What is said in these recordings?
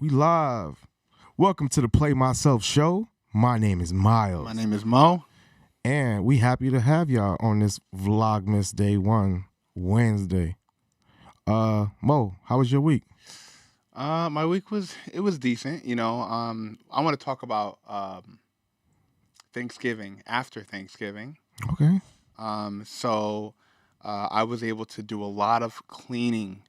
We live. Welcome to the Play Myself show. My name is Miles. My name is Mo. And we happy to have y'all on this Vlogmas Day 1, Wednesday. Mo, how was your week? My week was decent. I want to talk about Thanksgiving, after Thanksgiving. Okay. So I was able to do a lot of cleaning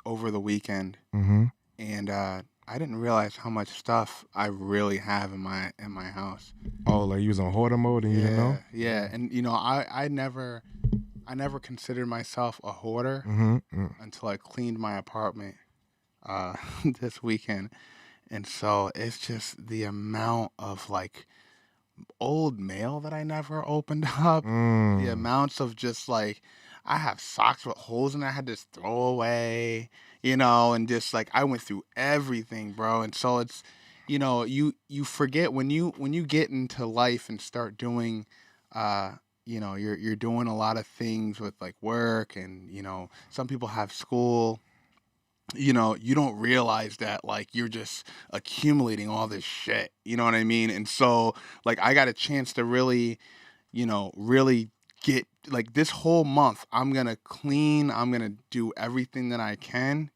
over the weekend, Mm-hmm. and I didn't realize how much stuff I really have in my house. Oh, like you was on hoarder mode and you didn't know? Yeah, and I never considered myself a hoarder Mm-hmm. until I cleaned my apartment this weekend. And so it's just the amount of like old mail that I never opened up, the amounts of just like I have socks with holes in it I had to just throw away, and just like I went through everything, bro. And so it's you forget when you get into life and start doing you're doing a lot of things with like work and some people have school, you don't realize that like you're just accumulating all this shit. You know what I mean? And so like I got a chance to really, really get like this whole month I'm gonna clean, I'm gonna do everything that I can,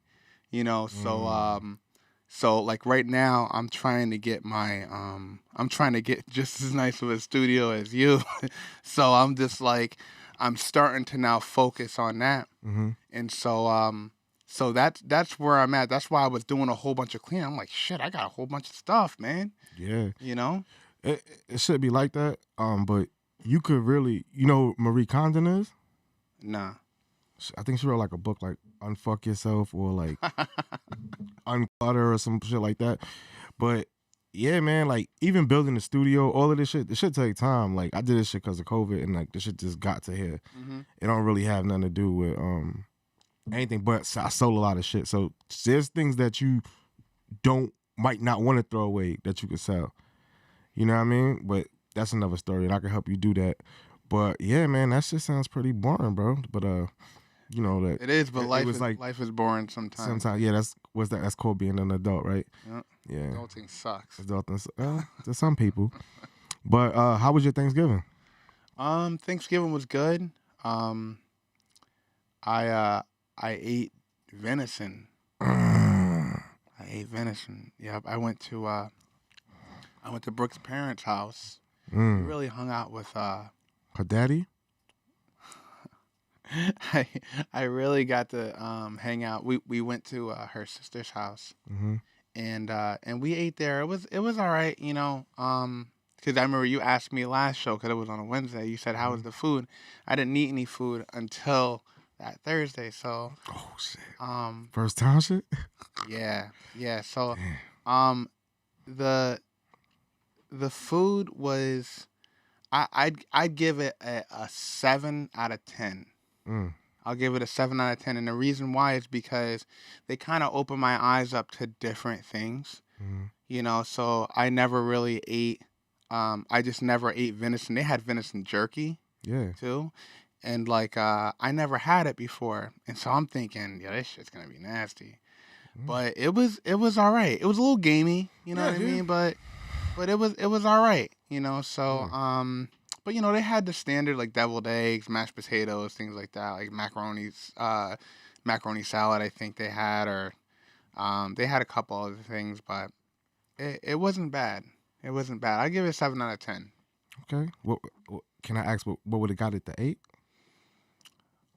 so like right now I'm trying to get I'm trying to get just as nice of a studio as you. So I'm just like I'm starting to now focus on that. Mm-hmm. And so that's where I'm at. That's why I was doing a whole bunch of cleaning. I'm like, shit, I got a whole bunch of stuff, man. Yeah. You know? It should be like that. But you could really, Marie Kondo is? Nah. I think she wrote like a book like Unfuck Yourself or like Unclutter or some shit like that. But yeah, man, like even building the studio, all of this shit take time. Like I did this shit because of COVID and like this shit just got to here. Mm-hmm. It don't really have nothing to do with anything, but I sold a lot of shit. So there's things that you might not want to throw away that you could sell. You know what I mean? But that's another story and I can help you do that. But yeah, man, that shit sounds pretty boring, bro. But that It is, but life was is like life is boring sometimes. sometimes, yeah, that's called being an adult, right? Yep. Yeah. Adulting sucks. Adulting, to some people. But how was your Thanksgiving? Thanksgiving was good. I ate venison. I ate venison. Yep. I went to Brooke's parents' house. We really hung out with Her daddy? I really got to hang out. We went to her sister's house, Mm-hmm. and we ate there. It was all right, because I remember you asked me last show because it was on a Wednesday. You said how was the food? I didn't eat any food until that Thursday. So Oh shit. um First time shit? yeah. So Damn. the food was I'd give it a 7 out of 10. Mm. I'll give it a 7 out of 10, and the reason why is because they kind of opened my eyes up to different things. Mm. So I never really ate. I just never ate venison. They had venison jerky Yeah. too, and like I never had it before, and so I'm thinking, yeah, this shit's gonna be nasty. But it was all right. It was a little gamey, you know Yeah, what I yeah. mean? But it was all right, So but they had the standard like deviled eggs, mashed potatoes, things like that, like macaroni salad. I think they had, or they had a couple other things, but it wasn't bad. It wasn't bad. I give it a 7 out of 10. Okay. What can I ask? What would have got it to 8?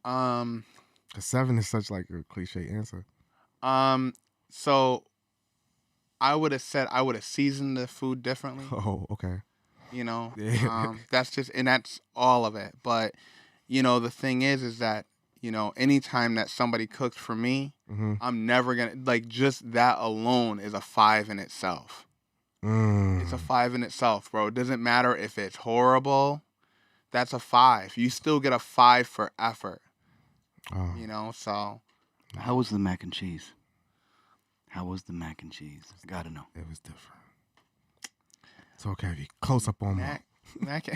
Um, 'Cause 7 is such like a cliche answer. so I would have said I would have seasoned the food differently. Oh, okay. Yeah. That's all of it. But the thing is that anytime that somebody cooks for me, Mm-hmm. I'm never gonna like just that alone is a 5 in itself. It's a 5 in itself, bro. It doesn't matter if it's horrible. That's a 5. You still get a 5 for effort. Oh. So How was the mac and cheese? How was the mac and cheese? I gotta know. It was different. It's okay if you close up on mac, mac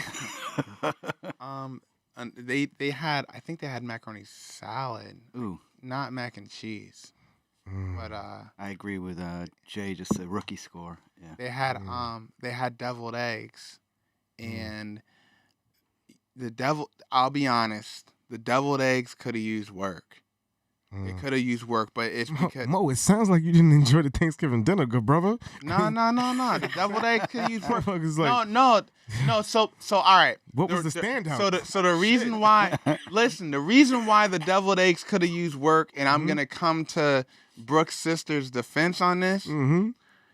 and they had I think they had macaroni salad, Ooh, not mac and cheese. But I agree with Jay. Just a rookie score. Yeah. they had deviled eggs, and I'll be honest, the deviled eggs could have used work. It could have used work, but it's because Mo, it sounds like you didn't enjoy the Thanksgiving dinner, good brother. no. The deviled eggs could have used work. Motherfuckers like, No. So all right. what was the standout? So the reason why, listen, the reason why the deviled eggs could have used work, and I'm gonna come to Brooke's sister's defense on this. Mm-hmm.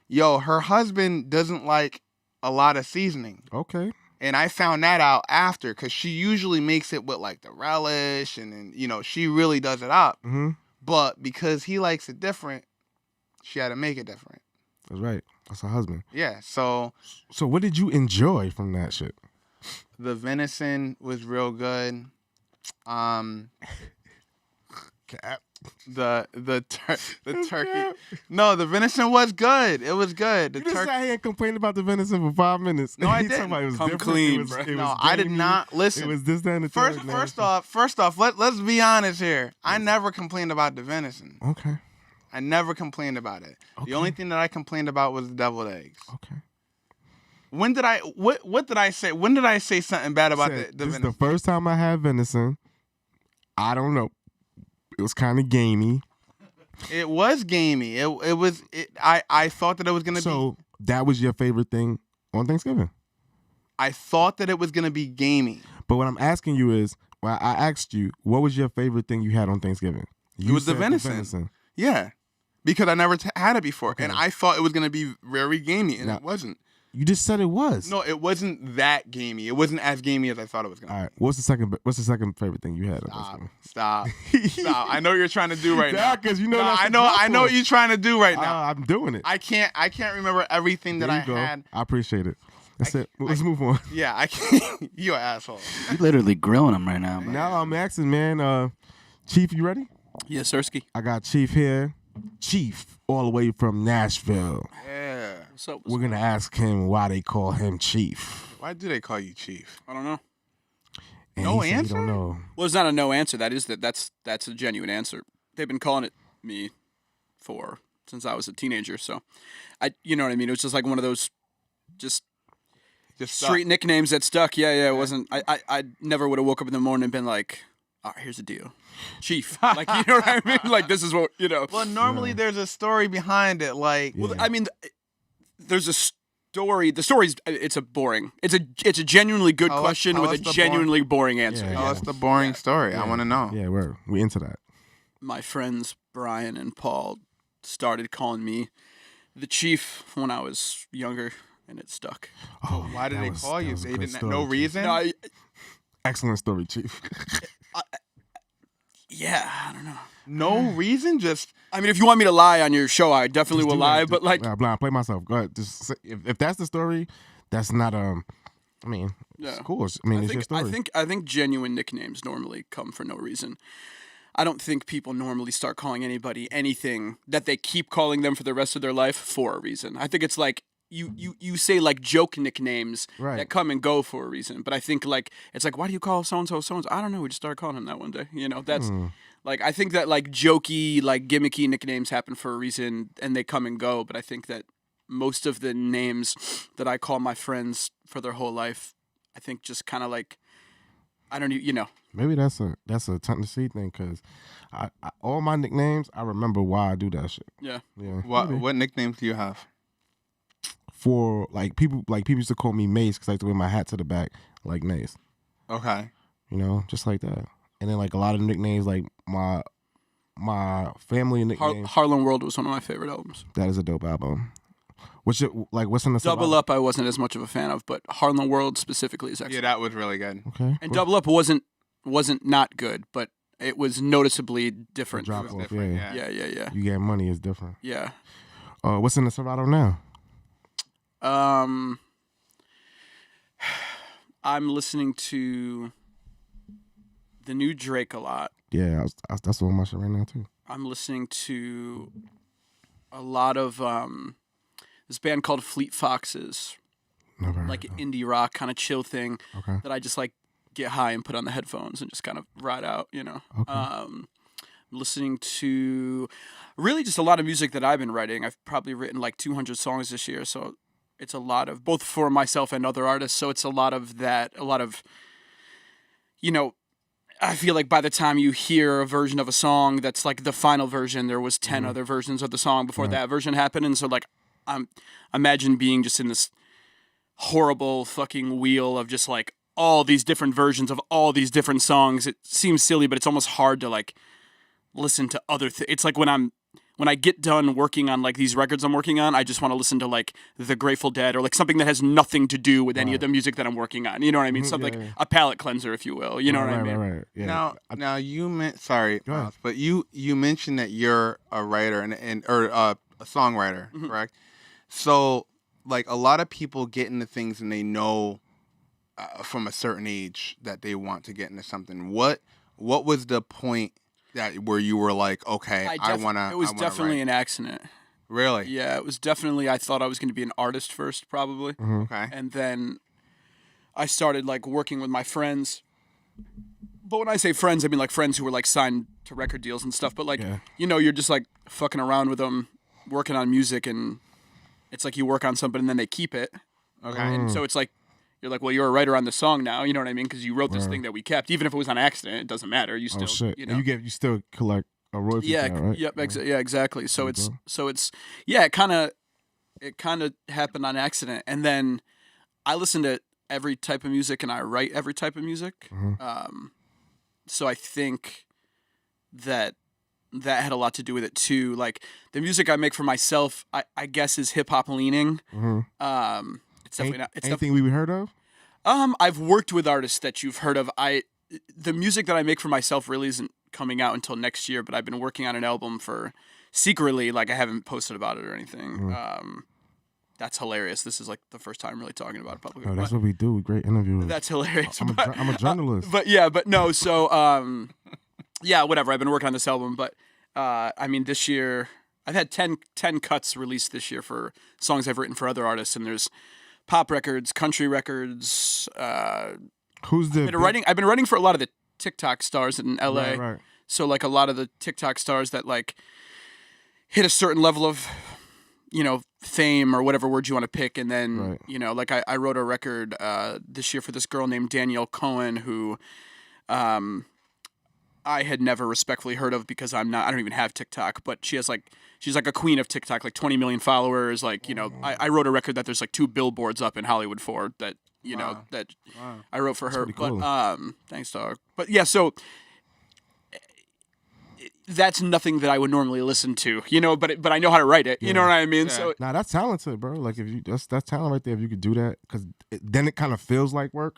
Yo, her husband doesn't like a lot of seasoning. Okay. And I found that out after, because she usually makes it with like the relish, and then, you know, she really does it up. Mm-hmm. But because he likes it different, she had to make it different. That's right. That's her husband. Yeah. So So what did you enjoy from that shit? the venison was real good. Cap. The turkey. No, the venison was good. It was good. The You just turkey. sat here and complained about the venison for 5 minutes. No, I You talking didn't. about it was Come different, clean, it was, bro. it was No, I did gamey, not listen. It was this, that, and the First third. off, let's be honest here. I never complained about the venison. Okay. I never complained about it. Okay. The only thing that I complained about was the deviled eggs. Okay. When did I what did I say? When did I say something bad about Said, the this is venison? the first time I had venison. I don't know. It was kind of gamey. It was gamey. I thought that it was gonna be. So that was your favorite thing on Thanksgiving. I thought that it was gonna be gamey. But what I'm asking you is, well, I asked you, what was your favorite thing you had on Thanksgiving? You was the said venison. Yeah, because I never had it before, Okay. and I thought it was gonna be very gamey, and Now- it wasn't. You just said it was. No, it wasn't that gamey. It wasn't as gamey as I thought it was gonna All be. right. What's the second favorite thing you had on Thanksgiving? Stop. I know what you're trying to do right now. Because you know No, that's I the know. drop I know off. what you're trying to do right now. I'm doing it. I can't remember everything that There I you go. had. I appreciate it. That's it. Let's move on. Yeah, I can't. You an asshole. You're literally grilling him right now. Man. Now I'm asking, man. Chief, you ready? Yes, Sirski. I got Chief here. Chief, all the way from Nashville. Yeah. What's up? We're gonna ask him why they call him Chief. Why do they call you Chief? I don't know. And No he said he answer? don't know. Well, it's not a no answer. That's a genuine answer. They've been calling it me since I was a teenager. So, you know what I mean. It was just like one of those, just Just street nicknames that stuck. Yeah. It wasn't. I never would have woke up in the morning and been like, all right, here's the deal, Chief. Like, you know what I mean? Like, this is what, you know. Well, normally there's a story behind it. Like, Yeah. Well, I mean, there's a story. The story's it's a genuinely good Tell us- question tell with us a the genuinely boring answer. Yeah. oh, it's the boring story. I want to know. Yeah, we into that. My friends Brian and Paul started calling me the Chief when I was younger, and it stuck. Oh, Why did that they was- call that you? was a They good didn't. story, No Chief. reason. No, Excellent story, Chief. yeah, I don't know. No reason. Just I mean, if you want me to lie on your show, I definitely Just will do lie. that. But like, Nah, blind, play myself. Go ahead. Just say, if that's the story, that's not I mean, Yeah. of course. I mean, it's your story. I think genuine nicknames normally come for no reason. I don't think people normally start calling anybody anything that they keep calling them for the rest of their life for a reason. I think it's like you say like joke nicknames Right. that come and go for a reason. But I think like it's like, why do you call so and so so and so? I don't know. We just started calling him that one day. You know, that's like I think that like jokey, like gimmicky nicknames happen for a reason and they come and go. But I think that most of the names that I call my friends for their whole life, I think just kind of like I don't you know. Maybe that's a Tennessee thing because I all my nicknames I remember why I do that shit. Yeah. Yeah. what nicknames do you have? For people used to call me Mace because I used to wear my hat to the back like Mace. Okay. You know, just like that. And then like a lot of nicknames like my family nicknames. Harlem World was one of my favorite albums. That is a dope album. What's in the Double Up I wasn't as much of a fan of, but Harlem World specifically is Yeah, excellent. that was really good. Okay. And cool. Double Up wasn't not good, but it was noticeably different. Drop It off, was different, yeah. Yeah. You get money is different. Yeah. What's in the Serato now? I'm listening to the new Drake a lot. Yeah, that's on my shit right now too. I'm listening to a lot of this band called Fleet Foxes, Never heard like of an them. indie rock kind of chill thing Okay. that I just like get high and put on the headphones and just kind of ride out, you know. Okay. listening to really just a lot of music that I've been writing. I've probably written like 200 songs this year, so it's a lot of both for myself and other artists. So it's a lot of that, a lot of, you know, I feel like by the time you hear a version of a song that's like the final version, there was 10 other versions of the song before that version happened. And so like I'm imagine being just in this horrible fucking wheel of just like all these different versions of all these different songs. It seems silly, but it's almost hard to like listen to other things. It's like when I get done working on like these records I'm working on, I just want to listen to like the Grateful Dead or like something that has nothing to do with any of the music that I'm working on. You know what I mean? Something like a palate cleanser, if you will. You know what I mean? Right. Yeah. Now you meant sorry, Go ahead. but you mentioned that you're a writer and or a songwriter, correct? So like a lot of people get into things and they know from a certain age that they want to get into something. What was the point that where you were like, okay, I wanna? It was I wanna definitely write? an accident. Really. Yeah, it was definitely. I thought I was going to be an artist first, probably, Okay. and then I started like working with my friends. But when I say friends, I mean like friends who were like signed to record deals and stuff. But like, you know, you're just like fucking around with them, working on music, and it's like you work on something and then they keep it. Okay. And so it's like you're like, well, you're a writer on the song now. You know what I mean? Because you wrote this thing that we kept, even if it was on accident. It doesn't matter. You still, Oh shit! you know. And you still collect a royalty. Yeah, count, right? yep, yeah, exactly. So There you it's yeah, it kind of happened on accident, and then I listen to every type of music and I write every type of music. So I think that had a lot to do with it too. Like the music I make for myself, I guess is hip hop leaning. It's definitely not. It's Anything we heard of? I've worked with artists that you've heard of. The music that I make for myself really isn't coming out until next year, but I've been working on an album for secretly, like I haven't posted about it or anything. That's hilarious. This is like the first time really talking about it publicly. Oh, that's what we do. Great interviewers. That's hilarious. I'm a journalist. But no. So yeah, whatever. I've been working on this album, but I mean, this year I've had 10 cuts released this year for songs I've written for other artists, and there's pop records, country records. Who's the I've been writing for a lot of the TikTok stars in LA. Right. So like a lot of the TikTok stars that like hit a certain level of, you know, fame or whatever word you want to pick, and then you know, like I wrote a record this year for this girl named Danielle Cohen who I had never respectfully heard of because I don't even have TikTok, but she's like a queen of TikTok, like 20 million followers. Like, you know, I wrote a record that there's like 2 billboards up in Hollywood for that, you know, that I wrote for her. pretty cool. But thanks, dog. But yeah, so that's nothing that I would normally listen to, you know, but I know how to write it. You know what I mean? So Nah, that's talented, bro. Like if you that's talent right there. If you could do that, because then it kind of feels like work,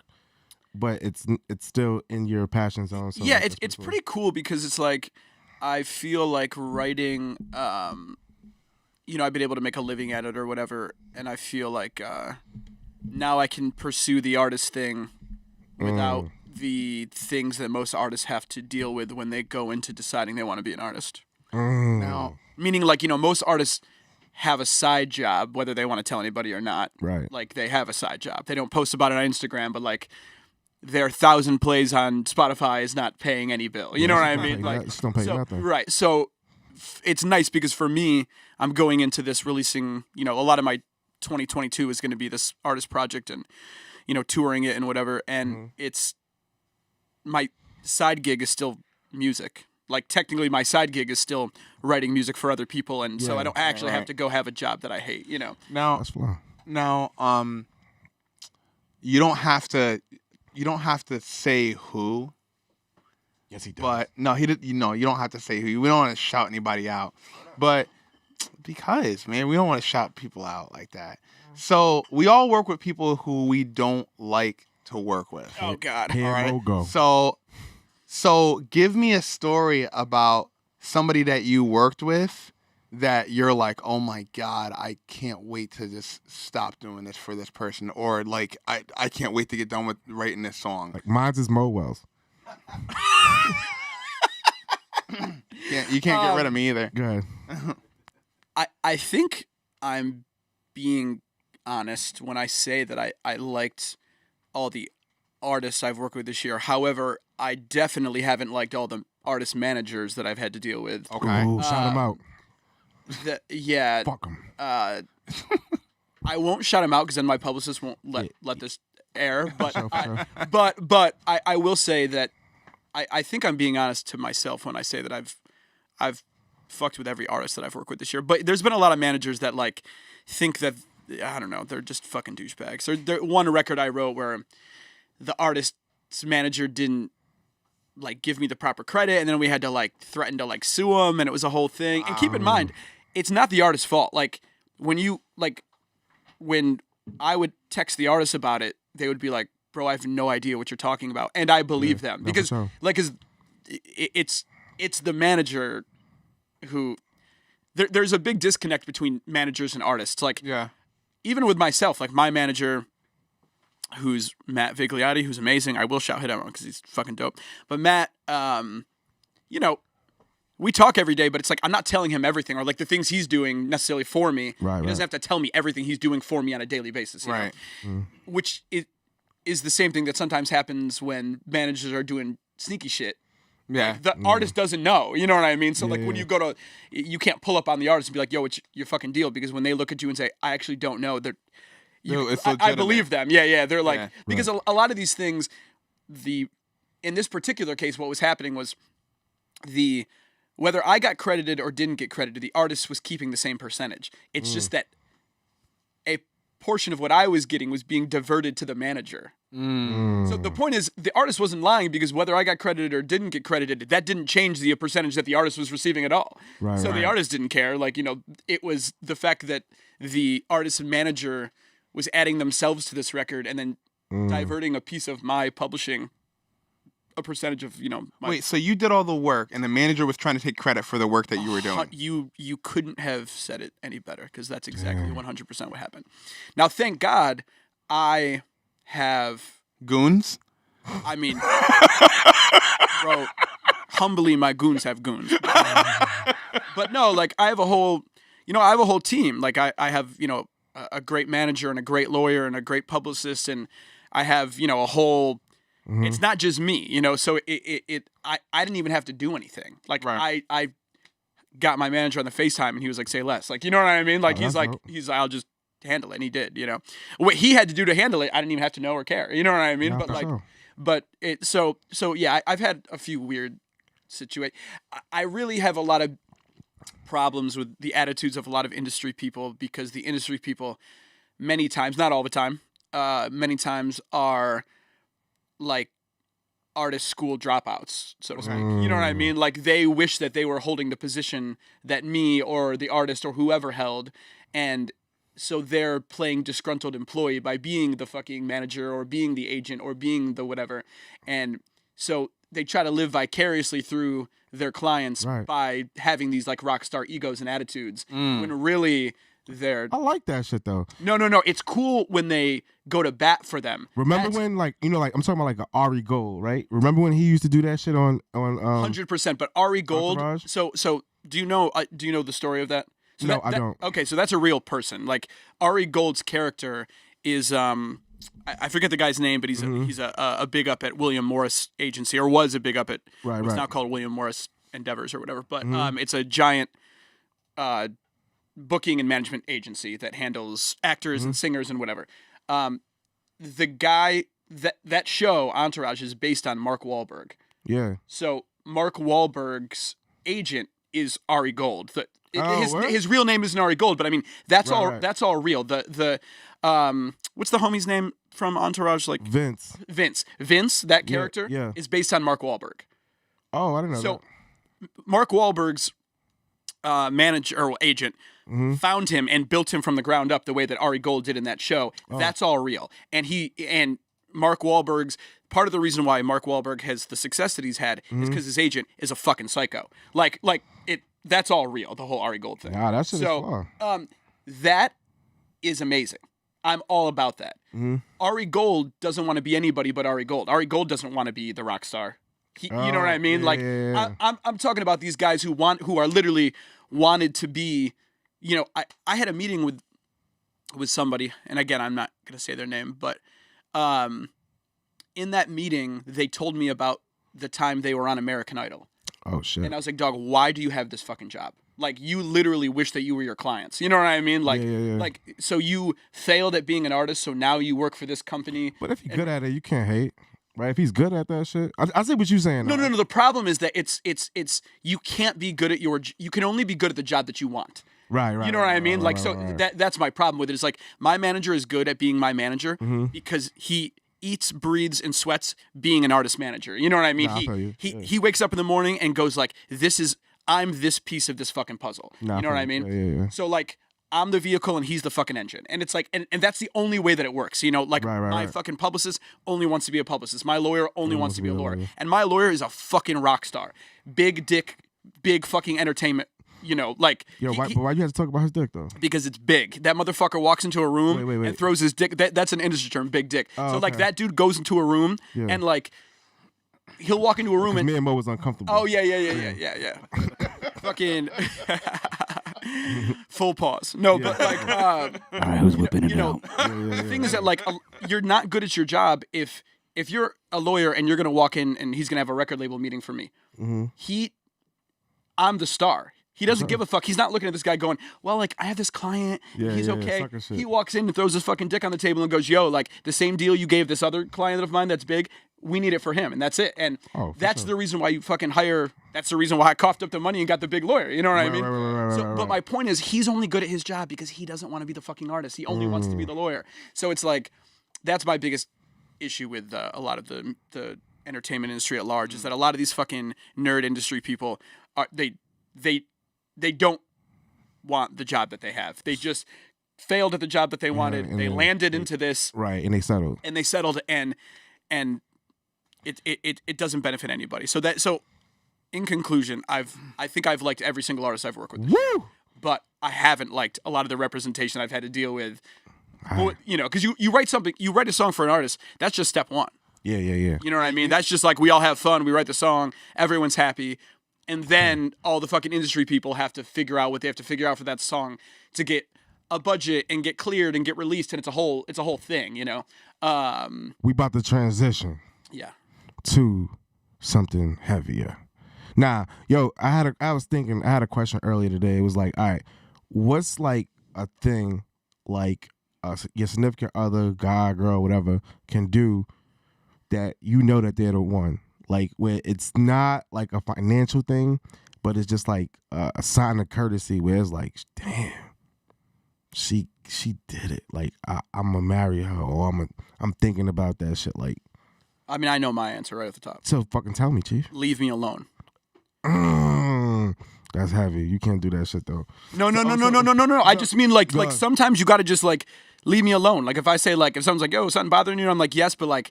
but it's still in your passion zone. So yeah, that's it's cool. pretty cool because it's like I feel like writing. You know, I've been able to make a living at it or whatever, and I feel like now I can pursue the artist thing without the things that most artists have to deal with when they go into deciding they want to be an artist. Now, Meaning, like, you know, most artists have a side job, whether they want to tell anybody or not. Right. Like, they have a side job. They don't post about it on Instagram, but like their 1,000 plays on Spotify is not paying any bill. You know what I mean? Like, just don't pay so, nothing. right. So it's nice because for me, I'm going into this releasing, you know, a lot of my 2022 is going to be this artist project and, you know, touring it and whatever. And it's my side gig is still music. Like technically my side gig is still writing music for other people. And so I don't actually have to go have a job that I hate, you know? That's fly. now, you don't have to say who. Yes, he does. But no, he did. You know, you don't have to say who. We don't want to shout anybody out, but because man, we don't want to shout people out like that. So we all work with people who we don't like to work with. Oh God. Here all right. we'll go. So give me a story about somebody that you worked with that you're like, oh my God, I can't wait to just stop doing this for this person, or like I can't wait to get done with writing this song. Like mine's is Mo Wells. You can't get rid of me either. Go ahead. I think I'm being honest when I say that I liked all the artists I've worked with this year. However, I definitely haven't liked all the artist managers that I've had to deal with. Okay. Ooh, shout him out. Yeah, Fuck him. I won't shout him out because then my publicist won't let this air. But sure. but I will say that I think I'm being honest to myself when I say that I've fucked with every artist that I've worked with this year. But there's been a lot of managers that like think that I don't know, they're just fucking douchebags. There one record I wrote where the artist's manager didn't like give me the proper credit, and then we had to like threaten to like sue him, and it was a whole thing. And keep in mind, it's not the artist's fault. Like when I would text the artist about it, they would be like, "Bro, I have no idea what you're talking about," and I believe them no, because for sure. like it's the manager who there's a big disconnect between managers and artists. Like Yeah. even with myself, like my manager, who's Matt Vigliotti, who's amazing. I will shout him out because he's fucking dope. But Matt, you know, we talk every day, but it's like I'm not telling him everything or like the things he's doing necessarily for me. Right, he doesn't have to tell me everything he's doing for me on a daily basis. You Right. know? Which is the same thing that sometimes happens when managers are doing sneaky shit. Yeah. The artist doesn't know, you know what I mean? So like when Yeah. you go to, you can't pull up on the artist and be like, "Yo, what's your fucking deal?" Because when they look at you and say, "I actually don't know," No, it's I legitimate. believe them. Yeah. They're like Yeah. because a lot of these things, in this particular case, what was happening was whether I got credited or didn't get credited, the artist was keeping the same percentage. It's just that a portion of what I was getting was being diverted to the manager. So the point is, the artist wasn't lying because whether I got credited or didn't get credited, that didn't change the percentage that the artist was receiving at all. Right, so right. the artist didn't care. Like, you know, it was the fact that the artist and manager was adding themselves to this record and then diverting a piece of my publishing, a percentage of, you know, my Wait, so you did all the work, and the manager was trying to take credit for the work that you were doing. You couldn't have said it any better because that's exactly 100% what happened. Now, thank God, I have. Goons? I mean, bro, humbly, my goons have goons. But no, like I have a whole team. Like I have, you know, a great manager and a great lawyer and a great publicist, and I have, you know, a whole. It's not just me, you know. So I didn't even have to do anything. Like Right. I got my manager on the FaceTime, and he was like, "Say less." Like, you know what I mean? Like Oh, that's dope. I'll just handle it, and he did. You know, what he had to do to handle it, I didn't even have to know or care. You know what I mean? Nah, but for like, sure. but it so yeah, I've had a few weird situations. I really have a lot of problems with the attitudes of a lot of industry people because the industry people, many times, not all the time, many times are like artist school dropouts, so to speak. You know what I mean? Like they wish that they were holding the position that me or the artist or whoever held, and so they're playing disgruntled employee by being the fucking manager or being the agent or being the whatever. And so they try to live vicariously through their clients Right. by having these like rock star egos and attitudes when really they're I like that shit though. no. It's cool when they go to bat for them. Remember That's when, like, you know, like I'm talking about like a Ari Gold, right? Remember when he used to do that shit on 100%. But Ari Gold. Entourage? So do you know the story of that? So No, I don't. Okay, so that's a real person. Like Ari Gold's character is I forget the guy's name, but he's a big up at William Morris Agency, or was a big up at Right, what's right. now called William Morris Endeavors or whatever. But it's a giant booking and management agency that handles actors and singers and whatever. The guy that show Entourage is based on Mark Wahlberg. Yeah. So Mark Wahlberg's agent is Ari Gold. Oh, word? His real name isn't Ari Gold, but I mean that's Right, all right. that's all real. The what's the homie's name from Entourage? Like Vince. Vince. Vince, that Yeah, character yeah. is based on Mark Wahlberg. Oh, I didn't know So Mark Wahlberg's manager or agent found him and built him from the ground up the way that Ari Gold did in that show. Oh. That's all real. And Mark Wahlberg's part of the reason why Mark Wahlberg has the success that he's had is because his agent is a fucking psycho. Like it. That's all real. The whole Ari Gold thing. that. Nah, that shit So is fun. that is amazing. I'm all about that. Mm-hmm. Ari Gold doesn't want to be anybody but Ari Gold. Ari Gold doesn't want to be the rock star. You know what I mean? Like yeah. I'm talking about these guys who are literally wanted to be. You know, I had a meeting with somebody, and again, I'm not gonna say their name, but in that meeting, they told me about the time they were on American Idol. Oh shit. And I was like, dog, why do you have this fucking job? Like, you literally wish that you were your clients. You know what I mean? Like, Yeah. like, so you failed at being an artist, so now you work for this company. But if you're good at it, you can't hate, right? If he's good at that shit, I see what you're saying. No. The problem is that it's you can't be good at you can only be good at the job that you want. Right. You know what I mean? Like, so right. that's my problem with it. It's like, my manager is good at being my manager Mm-hmm. because he eats, breathes, and sweats being an artist manager. You know what I mean? Nah, I feel you. He wakes up in the morning and goes like, I'm this piece of this fucking puzzle. Nah, you know what I mean? Yeah. So like, I'm the vehicle and he's the fucking engine. And it's like, and that's the only way that it works. You know, like my fucking publicist only wants to be a publicist. My lawyer only wants to be a lawyer. And my lawyer is a fucking rock star. Big dick, big fucking entertainment. You know, like... Yo, but why you have to talk about his dick, though? Because it's big. That motherfucker walks into a room Wait. and throws his dick. That's an industry term, big dick. Oh, so, like, okay. that dude goes into a room and, like, he'll walk into a room and... Me and Mo was uncomfortable. Oh, yeah. Fucking... Full pause. No, but, like... All right, who's whipping it out? The thing is that, like, you're not good at your job if you're a lawyer and you're going to walk in and he's going to have a record label meeting for me. Mm-hmm. I'm the star. He doesn't give a fuck. He's not looking at this guy going, well, like, I have this client. He's okay. sucker shit. He walks in and throws his fucking dick on the table and goes, yo, like, the same deal you gave this other client of mine that's big, we need it for him. And that's it. And that's the reason why you fucking hire. That's the reason why I coughed up the money and got the big lawyer. You know what I mean? Right. But my point is, he's only good at his job because he doesn't want to be the fucking artist. He only wants to be the lawyer. So it's like, that's my biggest issue with a lot of the entertainment industry at large is that a lot of these fucking nerd industry people are they don't want the job that they have. They just failed at the job that they wanted. They landed into this. Right, and they settled. And it doesn't benefit anybody. So in conclusion, I think I've liked every single artist I've worked with. Woo! But I haven't liked a lot of the representation I've had to deal with. You know, because you write a song for an artist, that's just step one. Yeah. You know what I mean? That's just like, we all have fun, we write the song, everyone's happy. And then all the fucking industry people have to figure out what they have to figure out for that song to get a budget and get cleared and get released, and it's a whole thing, you know. We about to transition to something heavier. Nah, yo, I had a question earlier today. It was like, all right, what's like a thing like your significant other, guy, girl, whatever, can do that you know that they're the one? Like, where it's not like a financial thing, but it's just like a sign of courtesy where it's like, damn, she did it. Like, I'm gonna marry her, or I'm thinking about that shit. Like, I mean, I know my answer right off the top. So fucking tell me, Chief. Leave me alone. That's heavy. You can't do that shit though. No. I just mean like sometimes you gotta just like leave me alone. Like if I say like if someone's like, yo, something bothering you, I'm like, yes, but like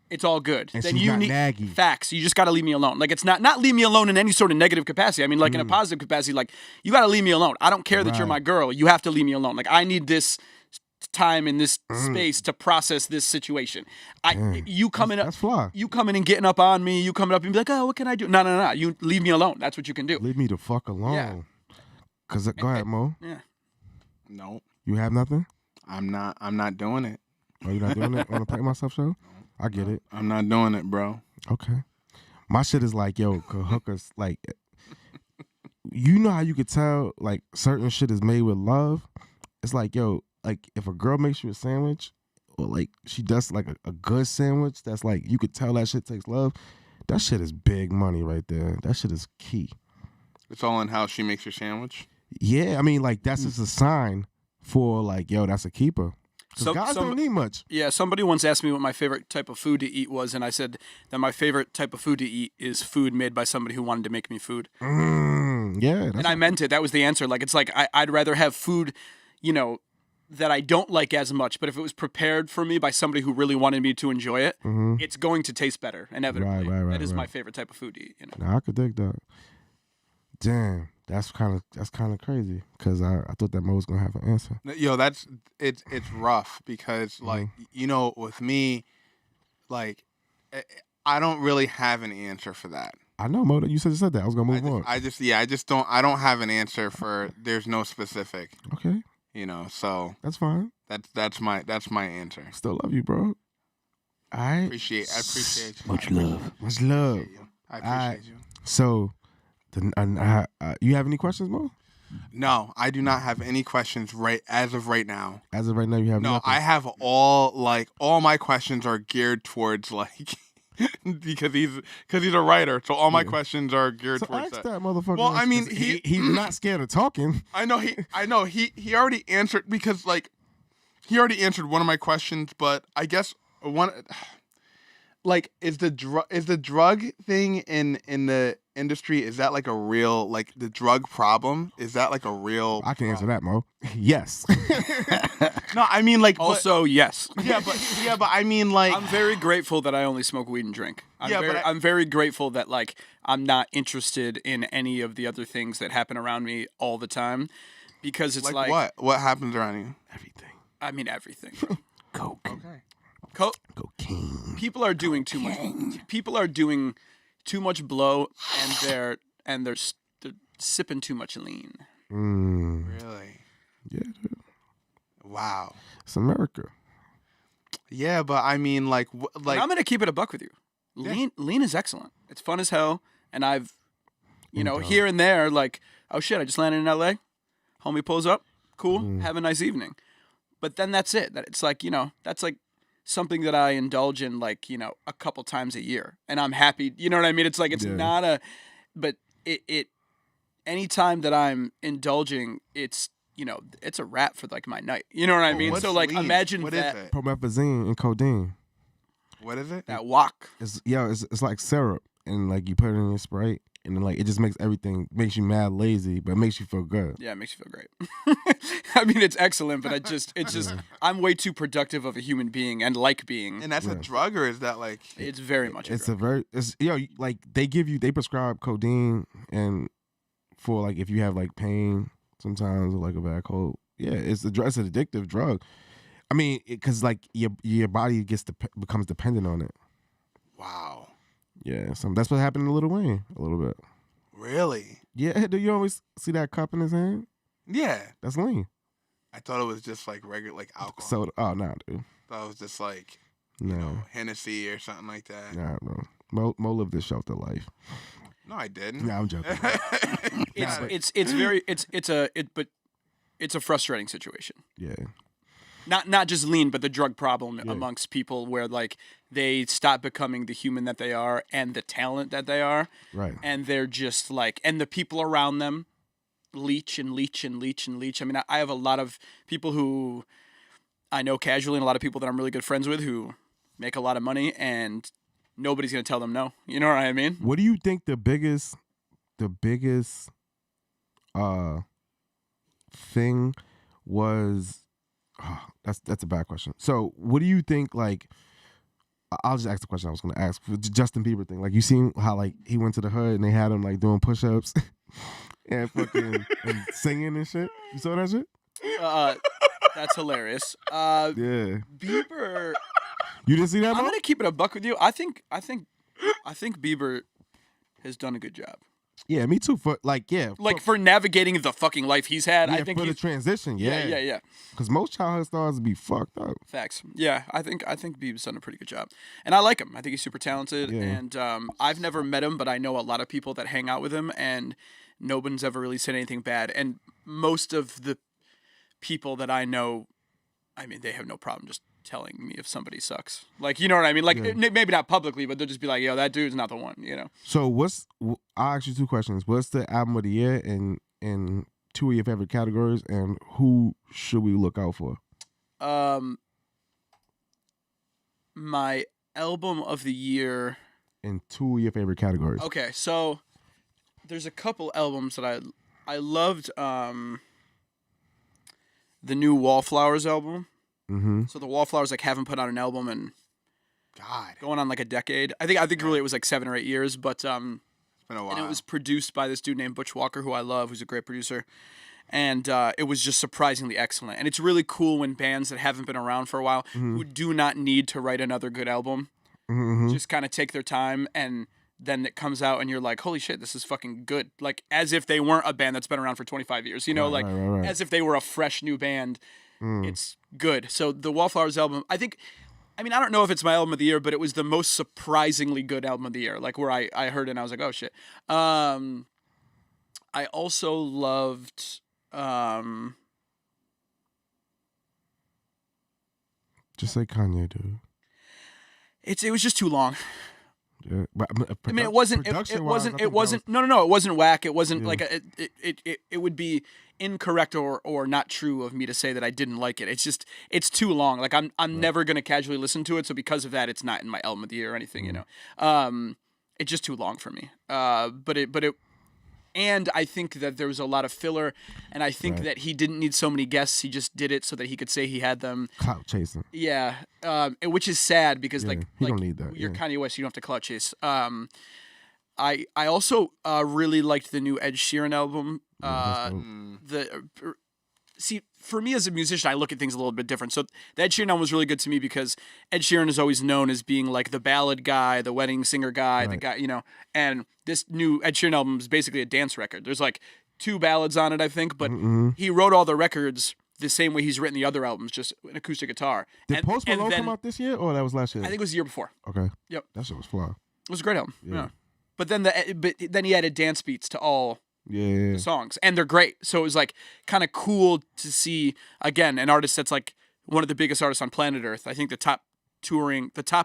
it's all good. And then she's you not need naggy. facts. You just gotta leave me alone. Like it's not leave me alone in any sort of negative capacity. I mean like in a positive capacity, like you gotta leave me alone. I don't care that you're my girl. You have to leave me alone. Like I need this time in this space to process this situation. You coming up, that's fly. You coming and getting up on me. You coming up and be like, oh, what can I do? No. You leave me alone. That's what you can do. Leave me the fuck alone. Yeah. Cause go ahead, Mo. Yeah. No, You have nothing? I'm not doing it. Oh, you're not doing it on the Play Myself show? I get it. I'm not doing it, bro. Okay. My shit is like, yo, hookers, like, you know how you could tell, like, certain shit is made with love? It's like, yo, like, if a girl makes you a sandwich, or, like, she does, like, a good sandwich, that's, like, you could tell that shit takes love, that shit is big money right there. That shit is key. It's all in how she makes your sandwich. Yeah, I mean, like, that's just a sign for, like, yo, that's a keeper. Because guys don't need much. Yeah, somebody once asked me what my favorite type of food to eat was, and I said that my favorite type of food to eat is food made by somebody who wanted to make me food. Yeah. And I meant it. That was the answer. Like, it's like I'd rather have food, you know, that I don't like as much, but if it was prepared for me by somebody who really wanted me to enjoy it, it's going to taste better, inevitably. Right, that is my favorite type of food to eat. You know? Nah, I could dig that. Damn, that's kind of crazy. Because I thought that Mo was gonna have an answer. Yo, it's rough because like you know with me, like I don't really have an answer for that. I know, Mo. You said that. I was gonna move on. I don't have an answer for. There's no specific. Okay. You know, so That's fine. that's my answer. Still love you, bro. I I appreciate you. Much love. Much love. I appreciate you. So You have any questions, Mo? No, I do not have any questions as of right now. As of right now, you have No, nothing? I have all my questions are geared towards like because he's a writer, so all my questions are geared So towards ask that. that motherfucker. Well, I mean, 'cause he's not scared of talking. I know he already answered because like he already answered one of my questions, but I guess one like is the drug thing in the industry, is that like a real, like the drug problem, is that like a real I can answer that, Mo. Yes. No, I mean like Also, yes. but, yeah, but I mean like I'm very grateful that I only smoke weed and drink. I'm very grateful that like I'm not interested in any of the other things that happen around me all the time, because it's like what happens around you? Everything. I mean everything. Coke. Okay. Cocaine. People are doing too much. People are doing too much blow, and they're sipping too much lean. Really? Yeah, dude. Wow. It's America. Yeah, but I mean like And I'm gonna keep it a buck with you. Lean is excellent. It's fun as hell, and I've, here and there, like, oh shit, I just landed in L.A. Homie pulls up, cool, have a nice evening. But then that's it. That it's like, that's like something that I indulge in, like, a couple times a year, and I'm happy. You know what I mean? It's like it's not but it anytime that I'm indulging, it's it's a wrap for like my night. You know what I mean? What's So like lean? imagine What that is it? Promethazine and codeine. What is it? that walk. It's like syrup, and like you put it in your Sprite, and then like it just makes you mad lazy, but it makes you feel good. Yeah, it makes you feel great. I mean, it's excellent, but it's just I'm way too productive of a human being and like being. And that's a drug, or is that like It's very much. It's like they prescribe codeine and for like if you have like pain sometimes or like a bad cold. Yeah, it's an addictive drug. I mean, because like your body becomes dependent on it. wow. Yeah, that's what happened to Lil Wayne a little bit. Really? Yeah, do you always see that cup in his hand? Yeah. That's lean. I thought it was just like regular like alcohol. So, nah, dude. I thought it was just like No, Hennessy or something like that. nah, bro. Mo lived this shelter life. No, I didn't. Nah, I'm joking. But it's a frustrating situation. Yeah. Not just lean, but the drug problem amongst people where like they stop becoming the human that they are and the talent that they are. Right. And they're just like, and the people around them leech and leech and leech and leech. I mean, I have a lot of people who I know casually and a lot of people that I'm really good friends with who make a lot of money and nobody's going to tell them no. You know what I mean? What do you think the biggest thing was? Oh, that's a bad question. So, what do you think? Like, I'll just ask the question I was going to ask for the Justin Bieber thing. Like, you seen how like he went to the hood and they had him like doing push-ups and fucking and singing and shit. You saw that shit? That's hilarious. Yeah. Bieber. You didn't see that? I'm Mo? gonna keep it a buck with you. I think Bieber has done a good job. Yeah, me too. For like, For navigating the fucking life he's had, yeah, I think for the he's transition. Yeah. Because most childhood stars be fucked up. facts. Yeah, I think Bieber's done a pretty good job, and I like him. I think he's super talented, Yeah. and I've never met him, but I know a lot of people that hang out with him, and nobody's ever really said anything bad. And most of the people that I know, I mean, they have no problem just telling me if somebody sucks. Like, you know what I mean? Like, maybe not publicly, but they'll just be like, yo, that dude's not the one, So I'll ask you two questions. What's the album of the year in two of your favorite categories, and who should we look out for? My album of the year. In two of your favorite categories. Okay, so there's a couple albums that I loved. The new Wallflowers album. Mm-hmm. So the Wallflowers like haven't put out an album in going on like a decade. I think really it was like 7 or 8 years, but It's been a while. and it was produced by this dude named Butch Walker, who I love, who's a great producer. And it was just surprisingly excellent. And it's really cool when bands that haven't been around for a while, who do not need to write another good album, just kind of take their time, and then it comes out and you're like, holy shit, this is fucking good. Like, as if they weren't a band that's been around for 25 years, Right. as if they were a fresh new band. It's good. So the Wallflowers album, I don't know if it's my album of the year, but it was the most surprisingly good album of the year. Like, where I heard it and I was like, oh shit. I also loved. Just say Kanye, dude. It was just too long. Yeah, but I mean, it wasn't. It wasn't. It wasn't. No. It wasn't whack. It wasn't Yeah. like it would be incorrect or not true of me to say that I didn't like it. It's just it's too long. Like I'm never gonna casually listen to it. So because of that, it's not in my album of the year or anything. You know, it's just too long for me. But it. And I think that there was a lot of filler, and I think Right. that he didn't need so many guests. He just did it so that he could say he had them. Clout chasing. Yeah, and which is sad because Yeah, like he like don't need that, you're yeah. Kanye West, you don't have to clout chase. I also really liked the new Ed Sheeran album. Yeah, that's dope. See, for me as a musician, I look at things a little bit different. So the Ed Sheeran album was really good to me because Ed Sheeran is always known as being like the ballad guy, the wedding singer guy, the Right. guy, you know. And this new Ed Sheeran album is basically a dance record. There's like 2 ballads on it, I think, but he wrote all the records the same way he's written the other albums, just an acoustic guitar. Did Post Malone then- come out this year, or that was last year? I think it was the year before. Okay. Yep. That shit was fly. It was a great album. Yeah. Yeah. But then he added dance beats to all Yeah. the songs, and they're great. So it was like kind of cool to see again an artist that's like one of the biggest artists on planet Earth. I think the top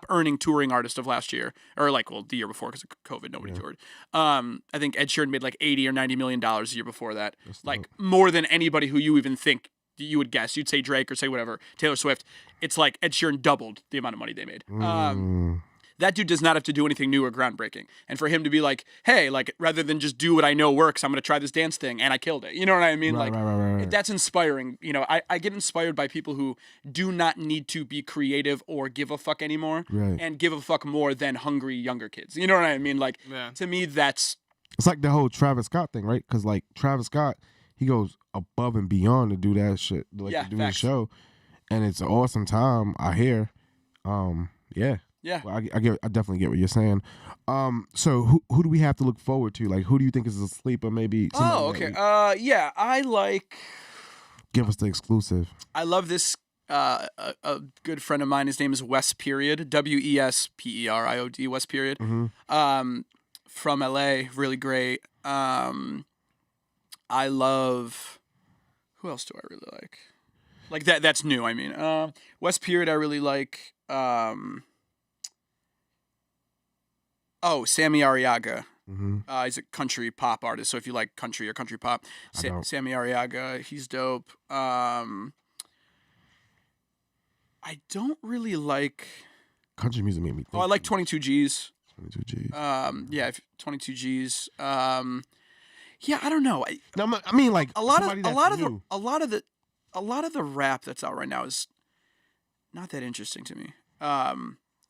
earning touring artist of last year, or like the year before because of COVID, nobody toured. I think Ed Sheeran made like $80 or $90 million a year before that, That's like dope. more than anybody who you even think you would guess. You'd say Drake or say whatever, Taylor Swift. It's like Ed Sheeran doubled the amount of money they made. That dude does not have to do anything new or groundbreaking. And for him to be like, hey, like rather than just do what I know works, I'm going to try this dance thing, and I killed it. You know what I mean? Right, like right. that's inspiring. You know, I get inspired by people who do not need to be creative or give a fuck anymore, Right. and give a fuck more than hungry younger kids. You know what I mean? Like to me, that's It's like the whole Travis Scott thing, right? Because like Travis Scott, he goes above and beyond to do that shit, like Yeah, to do the facts. show, and it's an awesome time. I hear. Yeah. yeah. Well, I definitely get what you're saying. So who do we have to look forward to? Like, who do you think is a sleeper? Maybe. somebody Oh, that okay. we- Yeah, I like. Give us the exclusive. I love this. A good friend of mine. His name is Wes Period. WESPERIOD. Wes Period. From LA. Really great. I love. Who else do I really like? Like that. That's new. I mean, Wes Period. I really like. Sammy Arriaga. He's a country pop artist. So if you like country or country pop, don't. Sammy Arriaga, he's dope. I don't really like. Country music made me think. Oh, I like 22 G's. 22 G's. Yeah, 22 G's. Yeah, I don't know. No, I mean like A lot of somebody that's new. a lot of the rap that's out right now is not that interesting to me.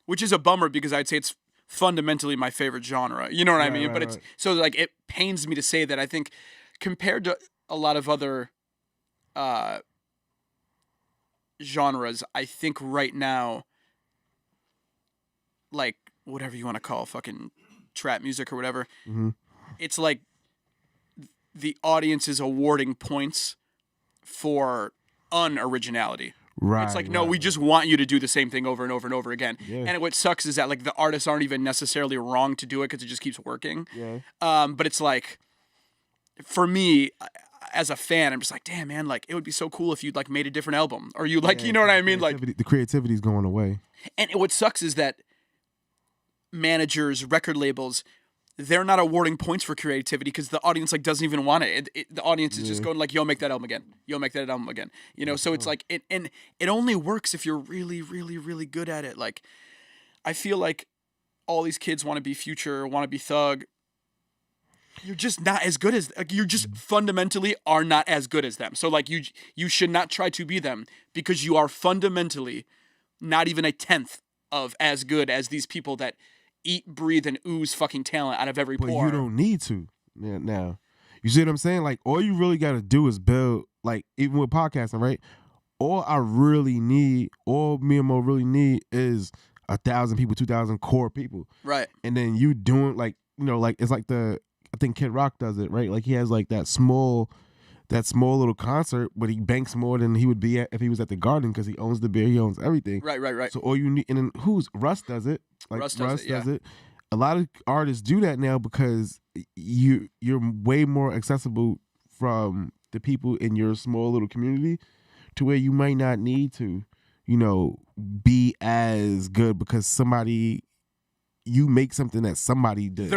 Which is a bummer because I'd say it's fundamentally my favorite genre. You know what I Right, mean? right, But it's right. so like it pains me to say that. I think compared to a lot of other genres, I think right now, like whatever you want to call fucking trap music or whatever, it's like the audience is awarding points for unoriginality. Right. It's like, no, right, we right. just want you to do the same thing over and over and over again. Yeah. And what sucks is that like the artists aren't even necessarily wrong to do it because it just keeps working. Yeah. But it's like, for me, as a fan, I'm just like, damn, man, like it would be so cool if you'd like made a different album or you like, you know what I mean? Like, The creativity's going away. and what sucks is that managers, record labels, they're not awarding points for creativity because the audience like doesn't even want it. The audience is just going like, "Yo, make that album again. Yo, make that album again." You know, so it's like it only works if you're really, really, really good at it. Like, I feel like all these kids want to be Future, want to be Thug. You're just not as good as like, you're just fundamentally are not as good as them. So like you should not try to be them because you are fundamentally not even a tenth of as good as these people that eat, breathe, and ooze fucking talent out of every But pore. you don't need to now. You see what I'm saying? Like, all you really got to do is build, like, even with podcasting, right? All me and Mo really need is 1,000 people, 2,000 core people. Right. And then you doing, like, you know, like, it's like I think Kid Rock does it, right? Like, he has, like, that small little concert, but he banks more than he would be at if he was at the Garden because he owns the beer, he owns everything. Right. So all you need, and then Russ does it. Like Russ does it, yeah. A lot of artists do that now because you're way more accessible from the people in your small little community to where you might not need to, be as good because you make something that somebody did.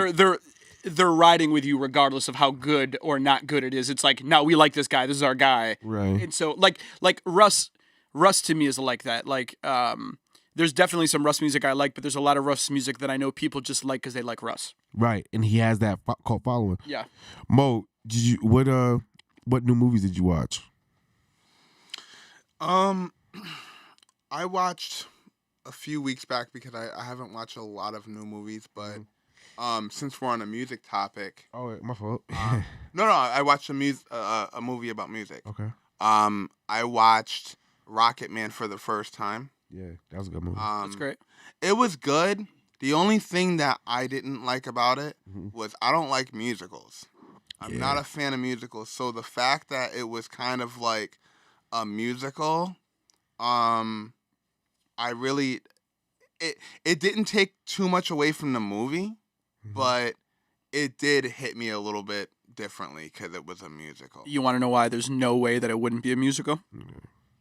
They're riding with you regardless of how good or not good it is. It's like, no, we like this guy. This is our guy. Right. And so like Russ to me is like that. Like there's definitely some Russ music I like, but there's a lot of Russ music that I know people just like because they like Russ. Right, and he has that cult following. Yeah. Mo, what new movies did you watch? I watched a few weeks back because I haven't watched a lot of new movies, but since we're on a music topic, My fault. no, I watched a movie about music. Okay. I watched Rocket Man for the first time. Yeah, that was a good movie. That's great. It was good. The only thing that I didn't like about it was I don't like musicals. I'm not a fan of musicals, so the fact that it was kind of like a musical, it didn't take too much away from the movie, but it did hit me a little bit differently because it was a musical. You want to know why there's no way that it wouldn't be a musical?